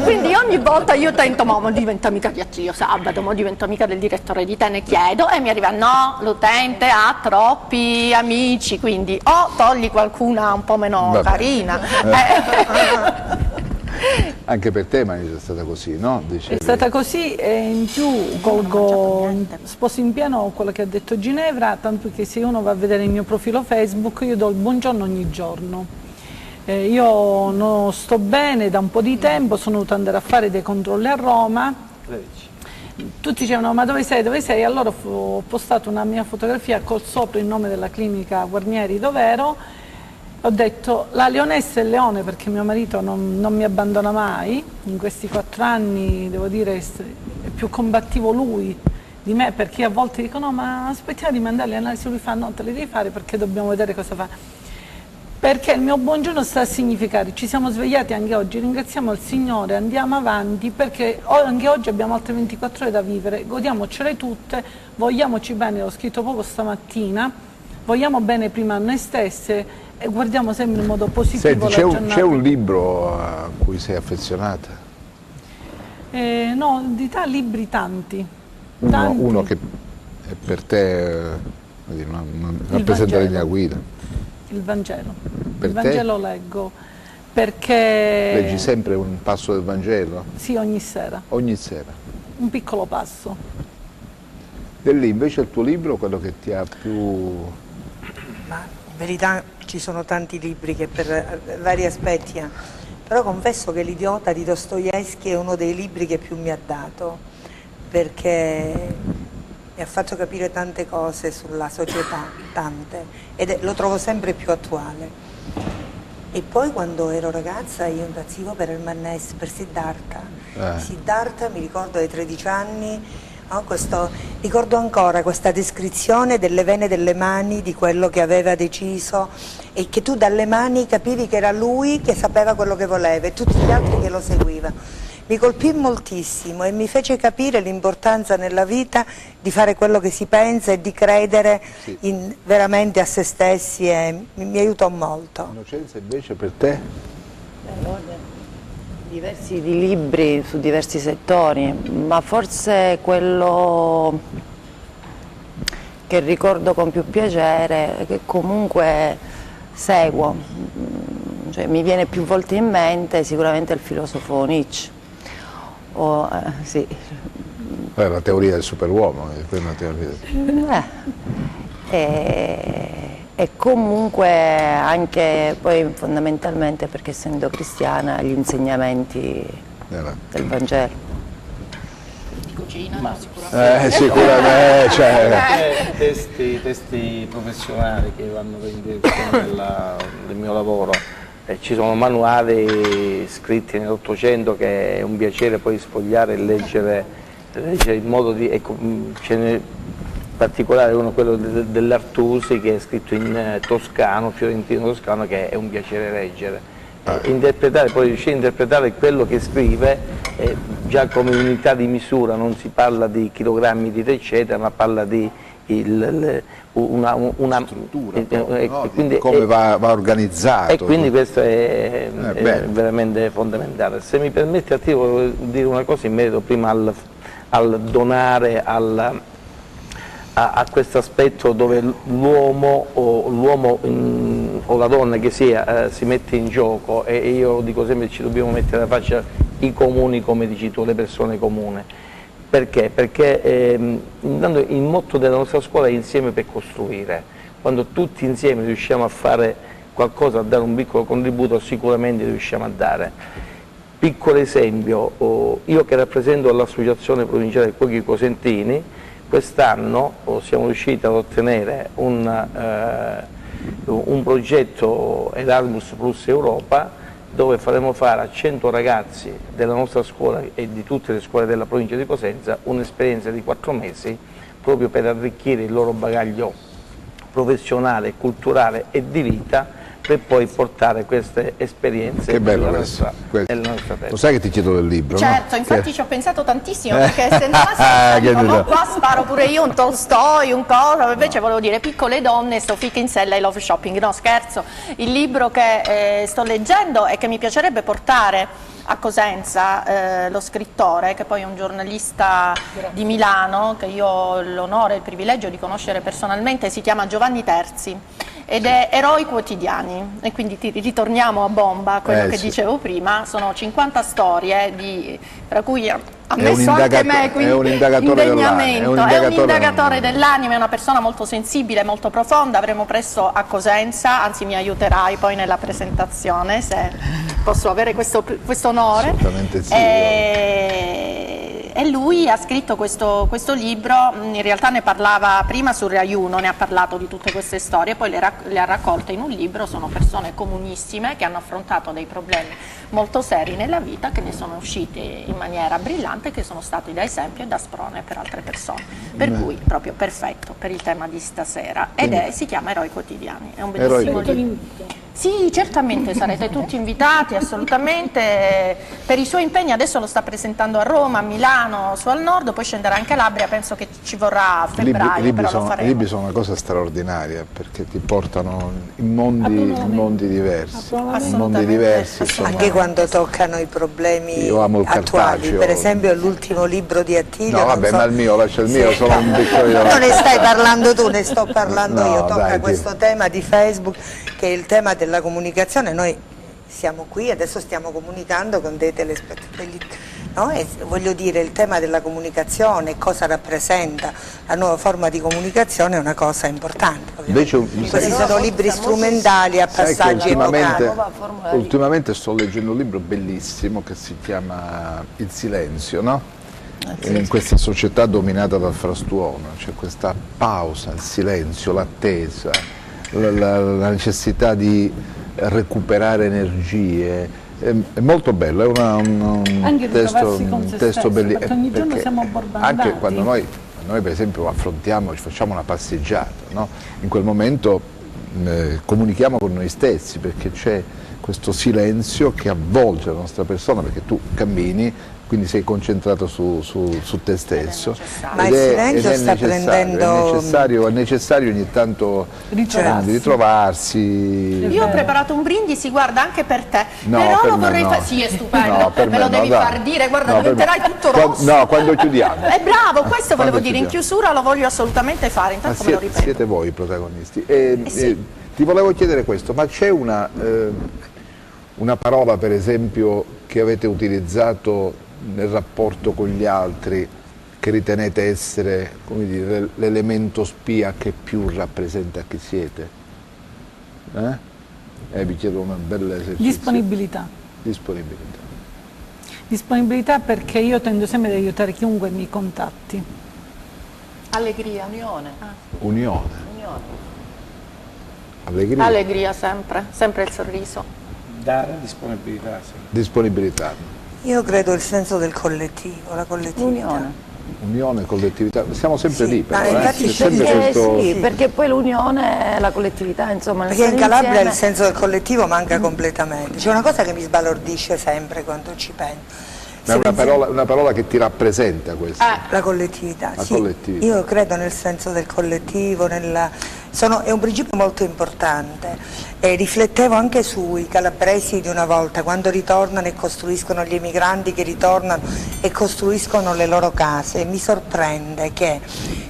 quindi ogni volta io tento, ma diventa amica di zio Sabato, ma divento amica del direttore di Te ne chiedo e mi arriva no, l'utente ha troppi amici, quindi o togli qualcuna un po' meno carina. Anche per te Marisa è stata così, no? Dicevi. È stata così e in più sposo in pieno quello che ha detto Ginevra, tanto che se uno va a vedere il mio profilo Facebook io do il buongiorno ogni giorno. Io non sto bene da un po' di tempo, sono dovuta andare a fare dei controlli a Roma. Tutti dicevano ma dove sei, dove sei? Allora ho postato una mia fotografia col sopra il nome della clinica Guarnieri dove ero. Ho detto la leonessa è il leone perché mio marito non mi abbandona mai, in questi 4 anni devo dire è più combattivo lui di me, perché a volte dico no ma aspettiamo di mandare le analisi, lui fa no te le devi fare perché dobbiamo vedere cosa fa. Perché il mio buongiorno sta a significare, ci siamo svegliati anche oggi, ringraziamo il Signore, andiamo avanti, perché anche oggi abbiamo altre 24 ore da vivere, godiamocele tutte, vogliamoci bene, l'ho scritto proprio stamattina, vogliamo bene prima a noi stesse e guardiamo sempre in modo positivo. Senti, c'è un libro a cui sei affezionata? No, di libri tanti. Uno che è per te rappresenta la linea guida. Il Vangelo. Per il te? Vangelo leggo perché... Leggi sempre un passo del Vangelo? Sì, ogni sera. Ogni sera? Un piccolo passo. E lì invece il tuo libro, quello che ti ha più... Ma in verità ci sono tanti libri che per vari aspetti, però confesso che L'Idiota di Dostoevskij è uno dei libri che più mi ha dato, perché mi ha fatto capire tante cose sulla società, tante, lo trovo sempre più attuale. E poi quando ero ragazza io impazzivo per il Mannes, per Siddhartha. Siddhartha, mi ricordo ai 13 anni, no, ricordo ancora questa descrizione delle vene delle mani, di quello che aveva deciso, e che tu dalle mani capivi che era lui che sapeva quello che voleva e tutti gli altri che lo seguivano. Mi colpì moltissimo e mi fece capire l'importanza nella vita di fare quello che si pensa e di credere veramente a se stessi, e mi aiutò molto. Innocenza invece per te? Diversi di libri su diversi settori, ma forse quello che ricordo con più piacere, che comunque seguo, cioè mi viene più volte in mente, sicuramente il filosofo Nietzsche. Sì. La teoria del superuomo, è una teoria. E comunque anche poi fondamentalmente, perché essendo cristiana, gli insegnamenti del Vangelo. Di cucina, sicuramente. Sicuramente, cioè. Testi professionali che vanno in direzione del mio lavoro. Ci sono manuali scritti nell'Ottocento che è un piacere poi sfogliare e leggere in modo di... ce n'è in particolare uno, quello dell'Artusi, che è scritto in toscano, fiorentino toscano, che è un piacere leggere. Interpretare, poi riuscire a interpretare quello che scrive già come unità di misura, non si parla di chilogrammi di eccetera, ma parla di una struttura, quindi come va organizzato. E quindi questo è veramente fondamentale. Se mi permette, ti voglio dire una cosa in merito prima al donare, a questo aspetto dove l'uomo o la donna che sia si mette in gioco, e io dico sempre ci dobbiamo mettere alla faccia i comuni, come dici tu, le persone comuni. Perché? Perché intanto il motto della nostra scuola è insieme per costruire. Quando tutti insieme riusciamo a fare qualcosa, a dare un piccolo contributo, sicuramente riusciamo a dare. Piccolo esempio, io che rappresento l'Associazione Provinciale Cuochi Cosentini, quest'anno siamo riusciti ad ottenere un progetto Erasmus Plus Europa, dove faremo fare a 100 ragazzi della nostra scuola e di tutte le scuole della provincia di Cosenza un'esperienza di 4 mesi, proprio per arricchire il loro bagaglio professionale, culturale e di vita, per poi portare queste esperienze nella nostra terra. Lo sai che ti chiedo del libro? Certo, no? infatti ci ho pensato tantissimo, perché se no dico, no, qua sparo pure io un Tolstoi, un cosa, invece volevo dire Piccole donne, Sophie Kinsella e Love Shopping. No, scherzo, il libro che sto leggendo e che mi piacerebbe portare a Cosenza, lo scrittore, che poi è un giornalista di Milano, che io ho l'onore e il privilegio di conoscere personalmente, si chiama Giovanni Terzi. Ed è Eroi quotidiani, e quindi ritorniamo a bomba a quello che dicevo prima. Sono 50 storie, tra cui ha messo anche me, quindi è un indagatore dell'anima, è una persona molto sensibile, molto profonda. Avremo presso a Cosenza, anzi mi aiuterai poi nella presentazione se posso avere questo onore. Assolutamente sì. E lui ha scritto questo libro, in realtà ne parlava prima su Rai 1, ne ha parlato di tutte queste storie, poi le ha raccolte in un libro. Sono persone comunissime che hanno affrontato dei problemi molto seri nella vita, che ne sono usciti in maniera brillante, che sono stati da esempio e da sprone per altre persone. Per cui proprio perfetto per il tema di stasera. Ed si chiama Eroi quotidiani, è un bellissimo libro. Sì, certamente sarete tutti invitati, assolutamente, per i suoi impegni. Adesso lo sta presentando a Roma, a Milano, su al nord, poi scenderà in Calabria, penso che ci vorrà a febbraio, però lo faremo. I libri sono una cosa straordinaria perché ti portano in mondi diversi, insomma. Anche quando toccano i problemi attuali, per esempio l'ultimo libro di Attilio. No, vabbè, ma lascia il mio, sono un piccolo. Non ne stai parlando tu, ne sto parlando io, tocca dai, questo tema di Facebook, che è il tema della comunicazione. Noi siamo qui, adesso stiamo comunicando con dei telespettatori, no? E voglio dire, il tema della comunicazione, cosa rappresenta la nuova forma di comunicazione, è una cosa importante. Invece, questi sono libri strumentali a passaggi epocali. Ultimamente sto leggendo un libro bellissimo che si chiama Il silenzio, no? In questa società dominata dal frastuono c'è questa pausa, il silenzio, l'attesa, la necessità di recuperare energie. È molto bello, è un testo bellissimo. Ogni giorno siamo abbordati. Anche quando noi per esempio affrontiamo, facciamo una passeggiata, no? In quel momento comunichiamo con noi stessi, perché c'è questo silenzio che avvolge la nostra persona, perché tu cammini, quindi sei concentrato su te stesso. Ma il silenzio sta prendendo... È necessario ogni tanto ritrovarsi. Io ho preparato un brindisi, guarda, anche per te. No, però per lo me vorrei no. fare. Sì, è stupendo, No, per me lo devi far dire, guarda, diventerai tutto rosso. No, quando chiudiamo. È bravo, questo volevo Quando dire, in chiudiamo. chiusura lo voglio assolutamente fare, intanto me lo ripeto. Siete voi i protagonisti. Sì. Ti volevo chiedere questo, ma c'è una parola per esempio che avete utilizzato nel rapporto con gli altri che ritenete essere, come dire, l'elemento spia che più rappresenta chi siete? Vi chiedo una bella esercizio. Disponibilità. Disponibilità, perché io tendo sempre ad aiutare chiunque mi contatti. Allegria. Unione. Allegria sempre il sorriso. Dare Disponibilità. Io credo il senso del collettivo, la collettività. Unione, collettività, siamo sempre lì però, infatti c'è sempre questo... Sì, perché poi l'unione e la collettività, insomma, perché in Calabria il senso del collettivo manca completamente. C'è una cosa che mi sbalordisce sempre quando ci penso. Ma è una parola che ti rappresenta questo. La collettività, La sì. collettività. Io credo nel senso del collettivo, è un principio molto importante. Riflettevo anche sui calabresi di una volta, quando ritornano e costruiscono, gli emigranti che ritornano e costruiscono le loro case. Mi sorprende che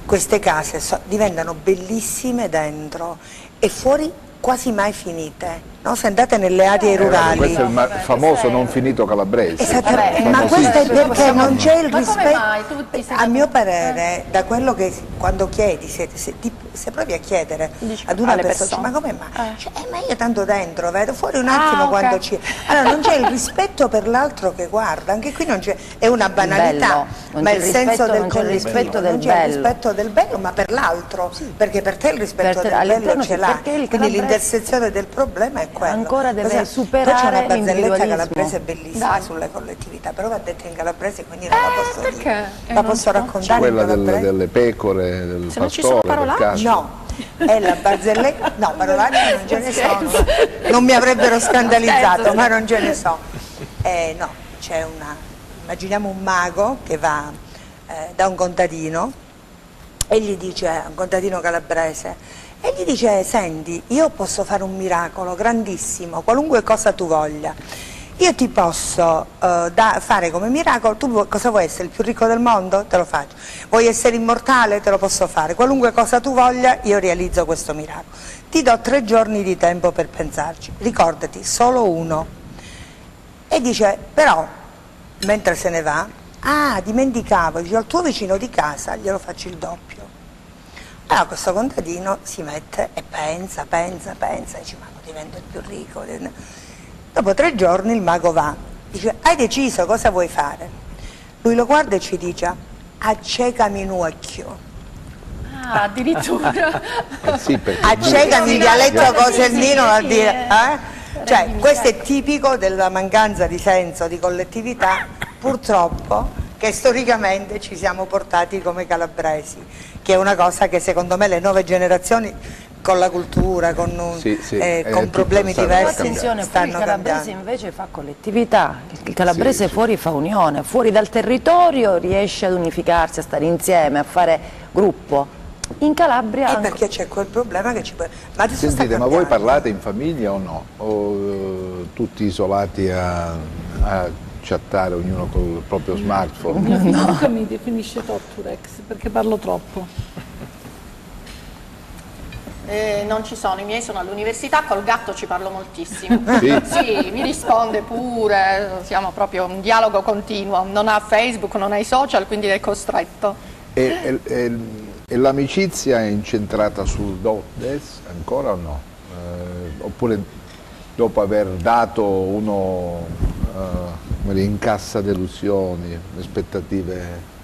queste case diventano bellissime dentro e fuori quasi mai finite, no? Se andate nelle aree rurali. Questo è il famoso non finito calabrese. Esattamente, ma questo è perché non c'è il rispetto. A mio Eh? parere, da quello che quando chiedi, se provi a chiedere ad una persona, ma come mai? Ma io tanto dentro, vedo fuori un attimo quando ci... Allora non c'è il rispetto per l'altro che guarda, anche qui non c'è, è una banalità, ma il senso del collettivo, non c'è il rispetto del bello, ma per l'altro, perché per te il rispetto del bello ce l'ha, quindi l'intersezione del problema è quello. Ancora deve superare c'è una barzelletta l'individualismo. calabrese bellissima sulle collettività, però va detta in calabrese, quindi non la posso perché? dire. La posso raccontare Quella in calabrese? delle pecore, del Se non ci sono pastore, del parolacce. cazzo. No, è la barzelletta, no, parolacce non ce ne sono, non mi avrebbero scandalizzato, ma non ce ne so. No, c'è immaginiamo un mago che va da un contadino e gli dice, un contadino calabrese, e gli dice: senti, io posso fare un miracolo grandissimo, qualunque cosa tu voglia. Io ti posso fare come miracolo, tu cosa vuoi essere, il più ricco del mondo? Te lo faccio. Vuoi essere immortale? Te lo posso fare. Qualunque cosa tu voglia, io realizzo questo miracolo. Ti do 3 giorni di tempo per pensarci. Ricordati, solo uno. E dice, però, mentre se ne va, dimenticavo, dice, al tuo vicino di casa glielo faccio il doppio. Allora questo contadino si mette e pensa, dice, ma divento il più ricco. Dopo 3 giorni il mago va, dice, hai deciso cosa vuoi fare? Lui lo guarda e ci dice, accecami un occhio. Addirittura. Sì, Accecami in dialetto cosernino a dire, Cioè, questo è tipico della mancanza di senso di collettività, purtroppo, che storicamente ci siamo portati come calabresi, che è una cosa che secondo me le nuove generazioni con la cultura, con problemi diversi, attenzione, stanno il calabrese cambiando. invece fa collettività, il calabrese fuori fa unione, fuori dal territorio riesce ad unificarsi, a stare insieme, a fare gruppo. In Calabria Perché c'è quel problema che ci può... Ma adesso sta Sentite, ma voi cambiando. parlate in famiglia o no? O tutti isolati a chattare, ognuno con il proprio smartphone? Mio figlio Luca mi definisce Torturex perché parlo troppo. Non ci sono, i miei sono all'università, col gatto ci parlo moltissimo. Sì? Sì, mi risponde pure, siamo proprio un dialogo continuo, non ha Facebook, non ha i social, quindi è costretto. E l'amicizia è incentrata sul do des ancora o no? Oppure dopo aver dato uno incassa delusioni, aspettative?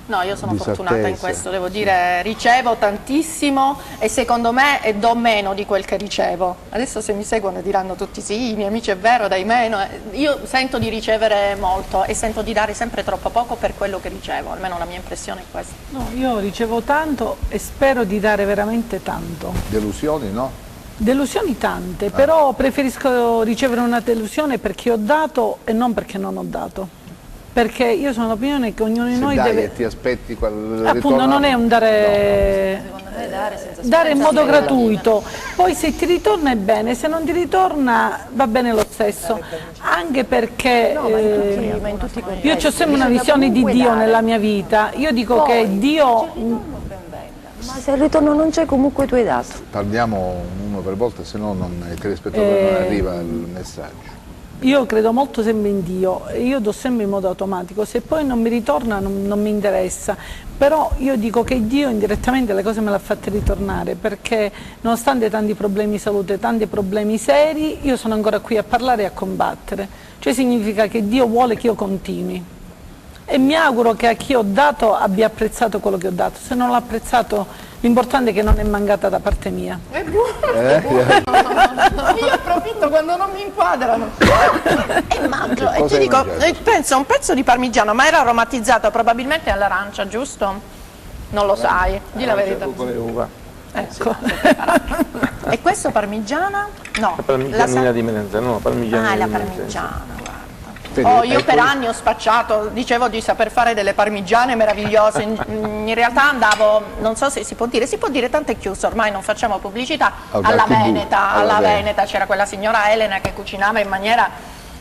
No, io sono fortunata in disattese? questo, devo dire, ricevo tantissimo e secondo me do meno di quel che ricevo. Adesso se mi seguono diranno tutti sì, i miei amici è vero, dai meno. Io sento di ricevere molto e sento di dare sempre troppo poco per quello che ricevo, almeno la mia impressione è questa. No, io ricevo tanto e spero di dare veramente tanto. Delusioni no? Delusioni tante, però preferisco ricevere una delusione perché ho dato e non perché non ho dato. Perché io sono dell'opinione che ognuno di Se noi dai deve... e ti aspetti quel Appunto, ritorno? non è un dare... secondo me Dare in modo gratuito, poi se ti ritorna è bene, se non ti ritorna va bene lo stesso, anche perché io ho sempre una visione di Dio nella mia vita, io dico che Dio... Ma se il ritorno non c'è, comunque tu hai dato. Parliamo uno per volta, se no il telespettatore non arriva il messaggio. Io credo molto sempre in Dio, io do sempre in modo automatico, se poi non mi ritorna non mi interessa, però io dico che Dio indirettamente le cose me le ha fatte ritornare, perché nonostante tanti problemi di salute, tanti problemi seri, io sono ancora qui a parlare e a combattere, cioè significa che Dio vuole che io continui e mi auguro che a chi ho dato abbia apprezzato quello che ho dato, se non l'ha apprezzato l'importante è che non è mancata da parte mia. È buono, è buono. Io approfitto quando non mi inquadrano e mangio. E ti dico, penso a un pezzo di parmigiano, ma era aromatizzato probabilmente all'arancia, giusto? Non lo sai, di la verità. Con le uva. Ecco. E questo parmigiana? No. La parmigianina di Melenzano, no, parmigianina Ah, è la di Melenzano. parmigiana, guarda. Oh, io per anni ho spacciato, dicevo di saper fare delle parmigiane meravigliose, in realtà andavo, non so se si può dire, tanto è chiuso, ormai non facciamo pubblicità, alla Veneta c'era quella signora Elena che cucinava in maniera,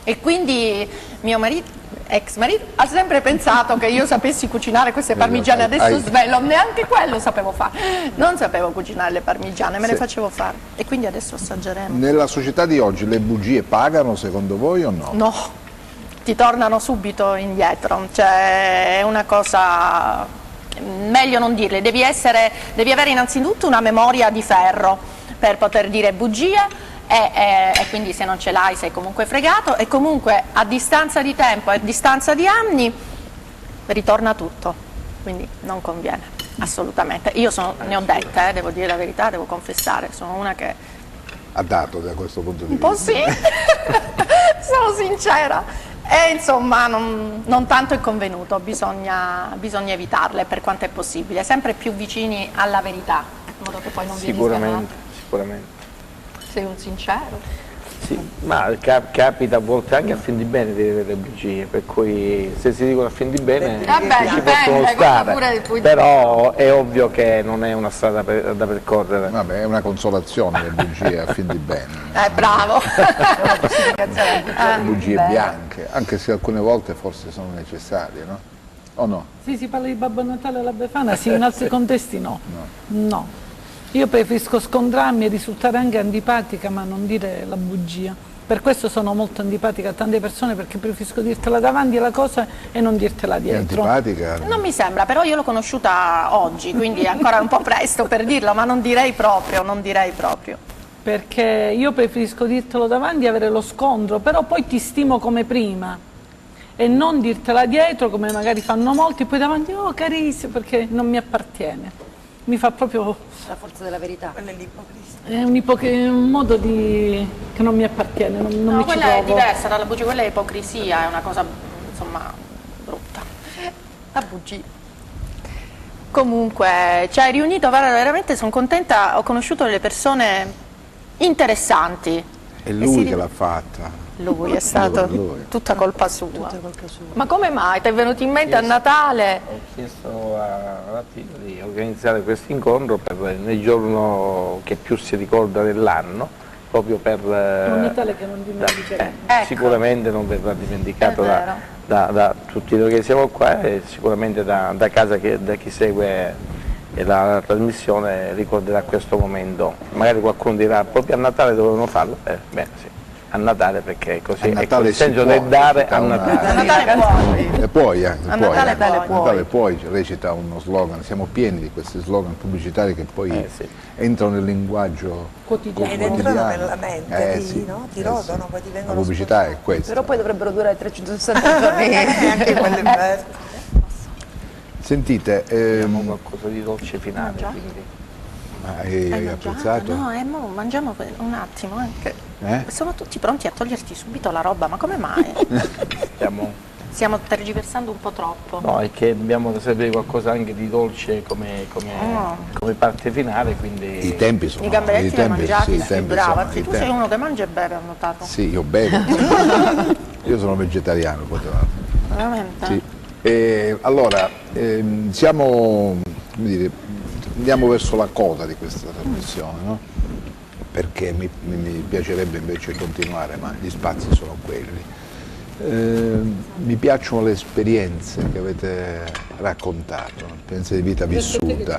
e quindi mio marito, ex marito, ha sempre pensato che io sapessi cucinare queste parmigiane, adesso svelo, neanche quello sapevo fare, non sapevo cucinare le parmigiane, me le facevo fare, e quindi adesso assaggeremo. Nella società di oggi le bugie pagano secondo voi o no? No. Ti tornano subito indietro, cioè è una cosa, meglio non dirle, devi avere innanzitutto una memoria di ferro per poter dire bugie e quindi se non ce l'hai sei comunque fregato e comunque a distanza di tempo e a distanza di anni ritorna tutto, quindi non conviene assolutamente. Io ne ho dette, devo dire la verità, devo confessare, sono una che... Ha dato da questo punto di Un vista? po' sì, sono sincera. E insomma non tanto è convenuto, bisogna evitarle per quanto è possibile, sempre più vicini alla verità, in modo che poi non vieni schiavato. Sicuramente. Sei un sincero. Sì, ma capita a volte anche a fin di bene di dire le bugie, per cui se si dicono a fin di bene ci possono stare, però è ovvio che non è una strada da percorrere. Vabbè, è una consolazione le bugie a fin di bene. Bravo. Bugie bianche, anche se alcune volte forse sono necessarie, no? O no? Sì, si parla di Babbo Natale e la Befana, sì, in altri contesti no. No. Io preferisco scontrarmi e risultare anche antipatica, ma non dire la bugia. Per questo sono molto antipatica a tante persone, perché preferisco dirtela davanti alla cosa e non dirtela dietro. È antipatica? Non mi sembra, però io l'ho conosciuta oggi, quindi è ancora un po' presto per dirlo, ma non direi proprio. Perché io preferisco dirtelo davanti e avere lo scontro, però poi ti stimo come prima. E non dirtela dietro, come magari fanno molti, e poi davanti, oh carissimo, perché non mi appartiene. Mi fa proprio... La forza della verità. È un modo che non mi appartiene, non mi ci quella trovo. è diversa dalla bugia, quella è ipocrisia, è una cosa, insomma, brutta. La bugia. Comunque ci hai riunito, veramente sono contenta, ho conosciuto delle persone interessanti. È lui che l'ha fatta. Lui è stato tutta colpa sua. Ma come mai? Ti è venuto in mente a Natale? Ho chiesto alla Tina di organizzare questo incontro nel giorno che più si ricorda dell'anno, proprio per... Un Natale che non dimenticheremo. Ecco. Sicuramente non verrà dimenticato da tutti noi che siamo qua e sicuramente da casa, da chi segue la trasmissione ricorderà questo momento. Magari qualcuno dirà proprio a Natale dovevano farlo, bene sì, a Natale perché così è il senso del dare a Natale. A Natale puoi. A Natale puoi, recita uno slogan, siamo pieni di questi slogan pubblicitari che poi entrano nel linguaggio quotidiano. Ed entrano nella mente, ti rodano, poi ti vengono. La pubblicità è questa. Però poi dovrebbero durare 360 giorni. Anche quello è vero. Sentite, Abbiamo qualcosa di dolce finale, quindi. hai apprezzato? No, mangiamo un attimo. Sono tutti pronti a toglierti subito la roba, ma come mai? Stiamo tergiversando un po' troppo. No, è che dobbiamo servire qualcosa anche di dolce come parte finale, quindi... I tempi sono... I gamberetti li hai mangiati, sei brava. Tu tempi. sei uno che mangia e beve, ho notato. Sì, io bevo. Io sono vegetariano, Veramente? Sì. Allora, siamo, come dire, andiamo verso la coda di questa trasmissione, no? Perché mi piacerebbe invece continuare, ma gli spazi sono quelli. Mi piacciono le esperienze che avete raccontato, l'esperienza di vita vissuta.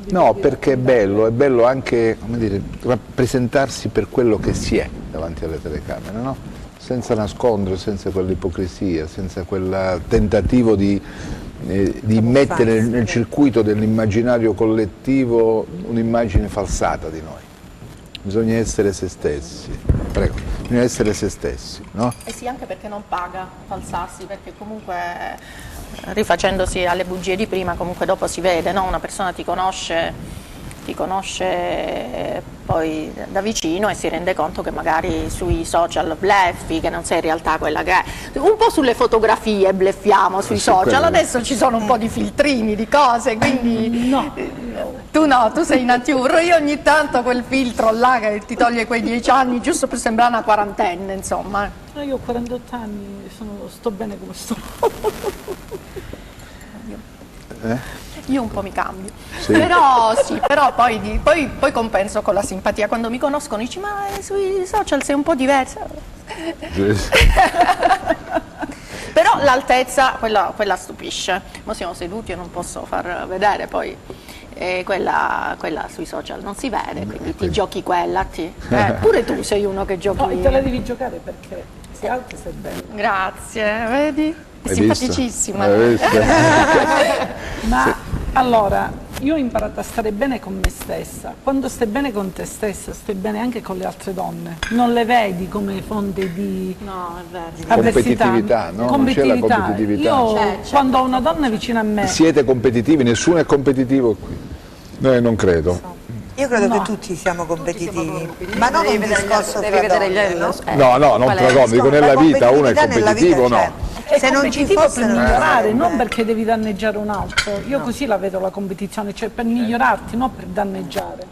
No, perché è bello anche, come dire, rappresentarsi per quello che si è davanti alle telecamere, no? Senza nascondere, senza quell'ipocrisia, senza quel tentativo di mettere nel circuito dell'immaginario collettivo un'immagine falsata di noi. Bisogna essere se stessi, prego, bisogna essere se stessi, no? Eh sì, anche perché non paga falsarsi, perché comunque rifacendosi alle bugie di prima, comunque dopo si vede, no? Una persona ti conosce poi da vicino e si rende conto che magari sui social bleffi, che non sei in realtà quella che è. Un po' sulle fotografie bleffiamo sui social, adesso ci sono un po' di filtrini, di cose, quindi tu sei nature, io ogni tanto quel filtro là che ti toglie quei 10 anni giusto per sembrare una quarantenne, insomma. Io ho 48 anni, sto bene come sto. Io un po' mi cambio, però poi compenso con la simpatia. Quando mi conoscono dici ma sui social sei un po' diversa. Però l'altezza, quella stupisce. Ma siamo seduti e non posso far vedere poi. Quella sui social non si vede, quindi ti giochi quella. Pure tu sei uno che giochi. No, te la devi giocare perché sei alto e sei bello. Grazie, vedi? È simpaticissima. Ma allora, io ho imparato a stare bene con me stessa. Quando stai bene con te stessa, stai bene anche con le altre donne. Non le vedi come fonte di competitività, no? Non c'è la competitività. Io quando ho una donna vicino a me... Siete competitivi? Nessuno è competitivo qui? Non credo. Io credo che tutti siamo competitivi, ma non un discorso tra donne, no, non tra donne, dico nella vita uno è competitivo o no? Se non ci fosse per migliorare, non perché devi danneggiare un altro. Io così la vedo la competizione, cioè per migliorarti, non per danneggiare.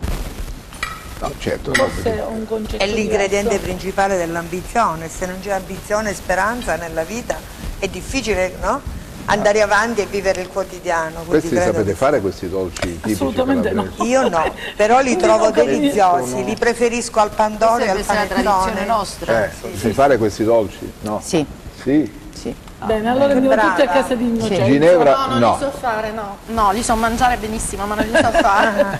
No, certo. Forse è un concetto è l'ingrediente principale dell'ambizione. Se non c'è ambizione e speranza nella vita è difficile, no? Andare avanti e vivere il quotidiano. Questi sapete fare questi dolci tipici? Assolutamente no. Io no, però li trovo deliziosi, li preferisco al pandoro e al panettone. Questa è la tradizione nostra. Sai fare questi dolci? No. Sì. Sì? Sì. Bene, allora andiamo tutti a casa di Innocenza. Ginevra non li so fare, no, li so mangiare benissimo, ma non li so fare.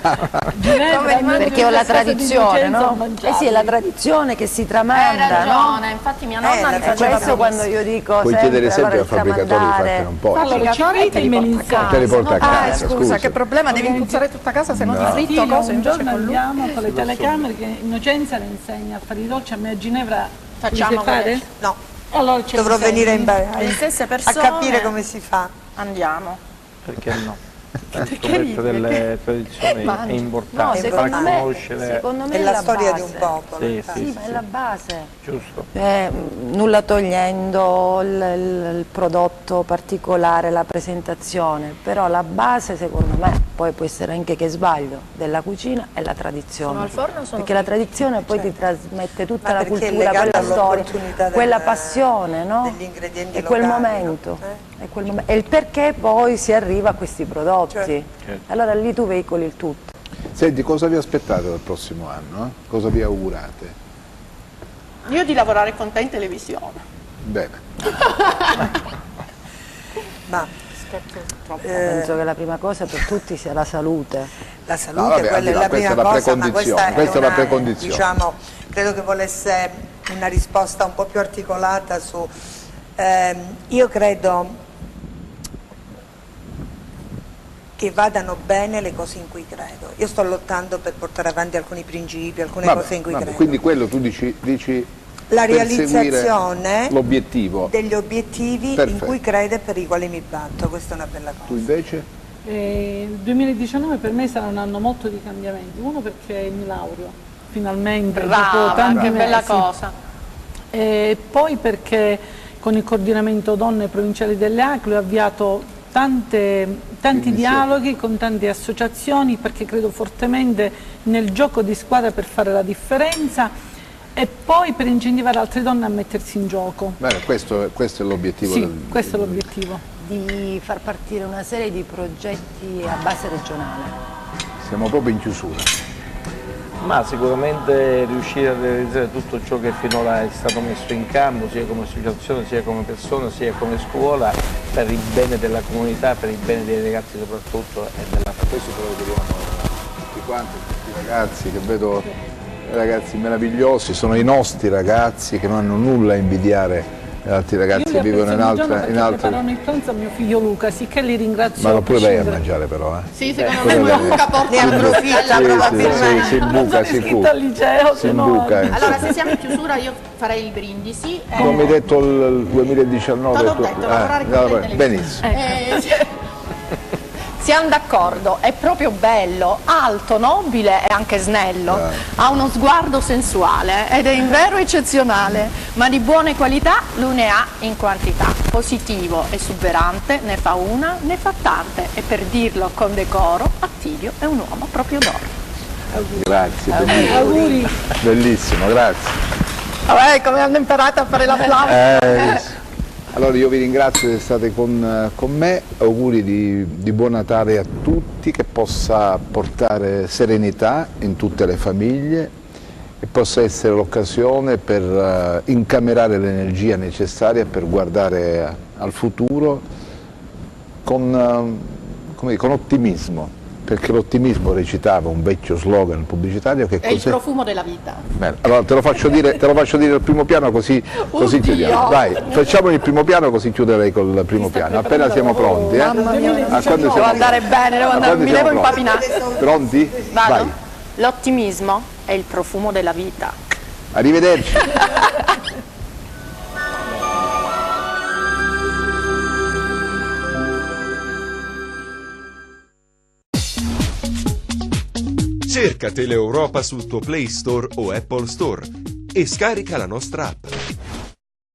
Ginevra, perché ho la tradizione, no? Sì, è la tradizione che si tramanda. Hai ragione, infatti mia nonna li faceva questo quando io dico puoi chiedere sempre al fabbricatore di fartene un po'. Allora, ci avete i melinzani? Te li porta a casa, scusa, che problema, devi impuzzare tutta casa se non ti fritto cose, un giorno con lui. andiamo con le telecamere che Innocenza le insegna a fare i dolci, a me a Ginevra Facciamo fare? No. Allora dovrò venire in le stesse a persone capire come si fa. Andiamo. Perché no? scoperta delle tradizioni è importante, No, far secondo conoscere me È la storia base. di un popolo. Sì, infatti. Sì, ma è la base. giusto. Nulla togliendo il prodotto particolare, la presentazione, però la base secondo me, poi può essere anche che sbaglio, della cucina è la tradizione. Sono al forno, sono perché la tradizione poi ti trasmette tutta Ma la perché è cultura, legata quella storia, all'opportunità quella passione, no? degli ingredienti E quel locali, momento, no? è quel e il perché poi si arriva a questi prodotti. Certo. Allora lì tu veicoli il tutto. Senti, cosa vi aspettate dal prossimo anno? Cosa vi augurate? Io di lavorare con te in televisione. Bene. Ma Penso che la prima cosa per tutti sia la salute. la salute, No, vabbè, quella è la questa prima è la cosa, ma precondizione, questa è la precondizione. diciamo, credo che volesse una risposta un po' più articolata su... io credo che vadano bene le cose in cui credo. Io sto lottando per portare avanti alcuni principi, alcune cose in cui credo. Quindi quello tu dici La perseguire realizzazione l'obiettivo. degli obiettivi Perfetto. in cui crede e per i quali mi batto, questa è una bella cosa. Tu invece? Il 2019 per me sarà un anno molto di cambiamenti, uno perché mi laureo finalmente dopo Brava, tanti che bella mesi. cosa. E poi perché con il coordinamento donne provinciali delle ACLU ho avviato tanti dialoghi con tante associazioni, perché credo fortemente nel gioco di squadra per fare la differenza e poi per incentivare altre donne a mettersi in gioco. Bene, questo è l'obiettivo. Sì, questo è l'obiettivo. Di far partire una serie di progetti a base regionale. Siamo proprio in chiusura. Ma sicuramente riuscire a realizzare tutto ciò che finora è stato messo in campo, sia come associazione, sia come persona, sia come scuola, per il bene della comunità, per il bene dei ragazzi soprattutto e della famiglia. Questo te lo diriamo tutti quanti, tutti i ragazzi che vedo, ragazzi meravigliosi, sono i nostri ragazzi che non hanno nulla a invidiare agli altri ragazzi che vivono in altre... preparano il pranzo a mio figlio Luca, sicché li ringrazio. Ma lo pure lei a prescindere. mangiare però, eh? Sì, secondo me Luca porta Ne approfitta probabilmente. Si Non imbuca sono iscritta sicuro. al liceo, Si se no... imbuca. Allora, se siamo in chiusura io farei il brindisi. Non mi hai detto il 2019? Te l'ho detto, lavorare con te in televisione. Benissimo. Siamo d'accordo, è proprio bello, alto, nobile e anche snello, ha uno sguardo sensuale ed è in vero eccezionale, ma di buone qualità lui ne ha in quantità, positivo, esuberante, ne fa una, ne fa tante e per dirlo con decoro, Attilio è un uomo proprio d'oro. Grazie, bellissimo. Auguri. Bellissimo, grazie. Vabbè, come hanno imparato a fare l'applauso. Allora io vi ringrazio di essere state con me, auguri di buon Natale a tutti, che possa portare serenità in tutte le famiglie e possa essere l'occasione per incamerare l'energia necessaria per guardare al futuro con ottimismo, perché l'ottimismo, recitava un vecchio slogan pubblicitario, che È il cos'è? profumo della vita. Bene, allora te lo faccio dire al primo piano così chiudiamo. Dai, facciamo il primo piano così chiuderei col primo piano. Appena siamo pronti, Mamma mia, A quando devo siamo andare pronti? bene, A quando mi siamo devo pronti? impapinare. Pronti? Vado? Vai, L'ottimismo è il profumo della vita. arrivederci. Cerca Teleeuropa sul tuo Play Store o Apple Store e scarica la nostra app.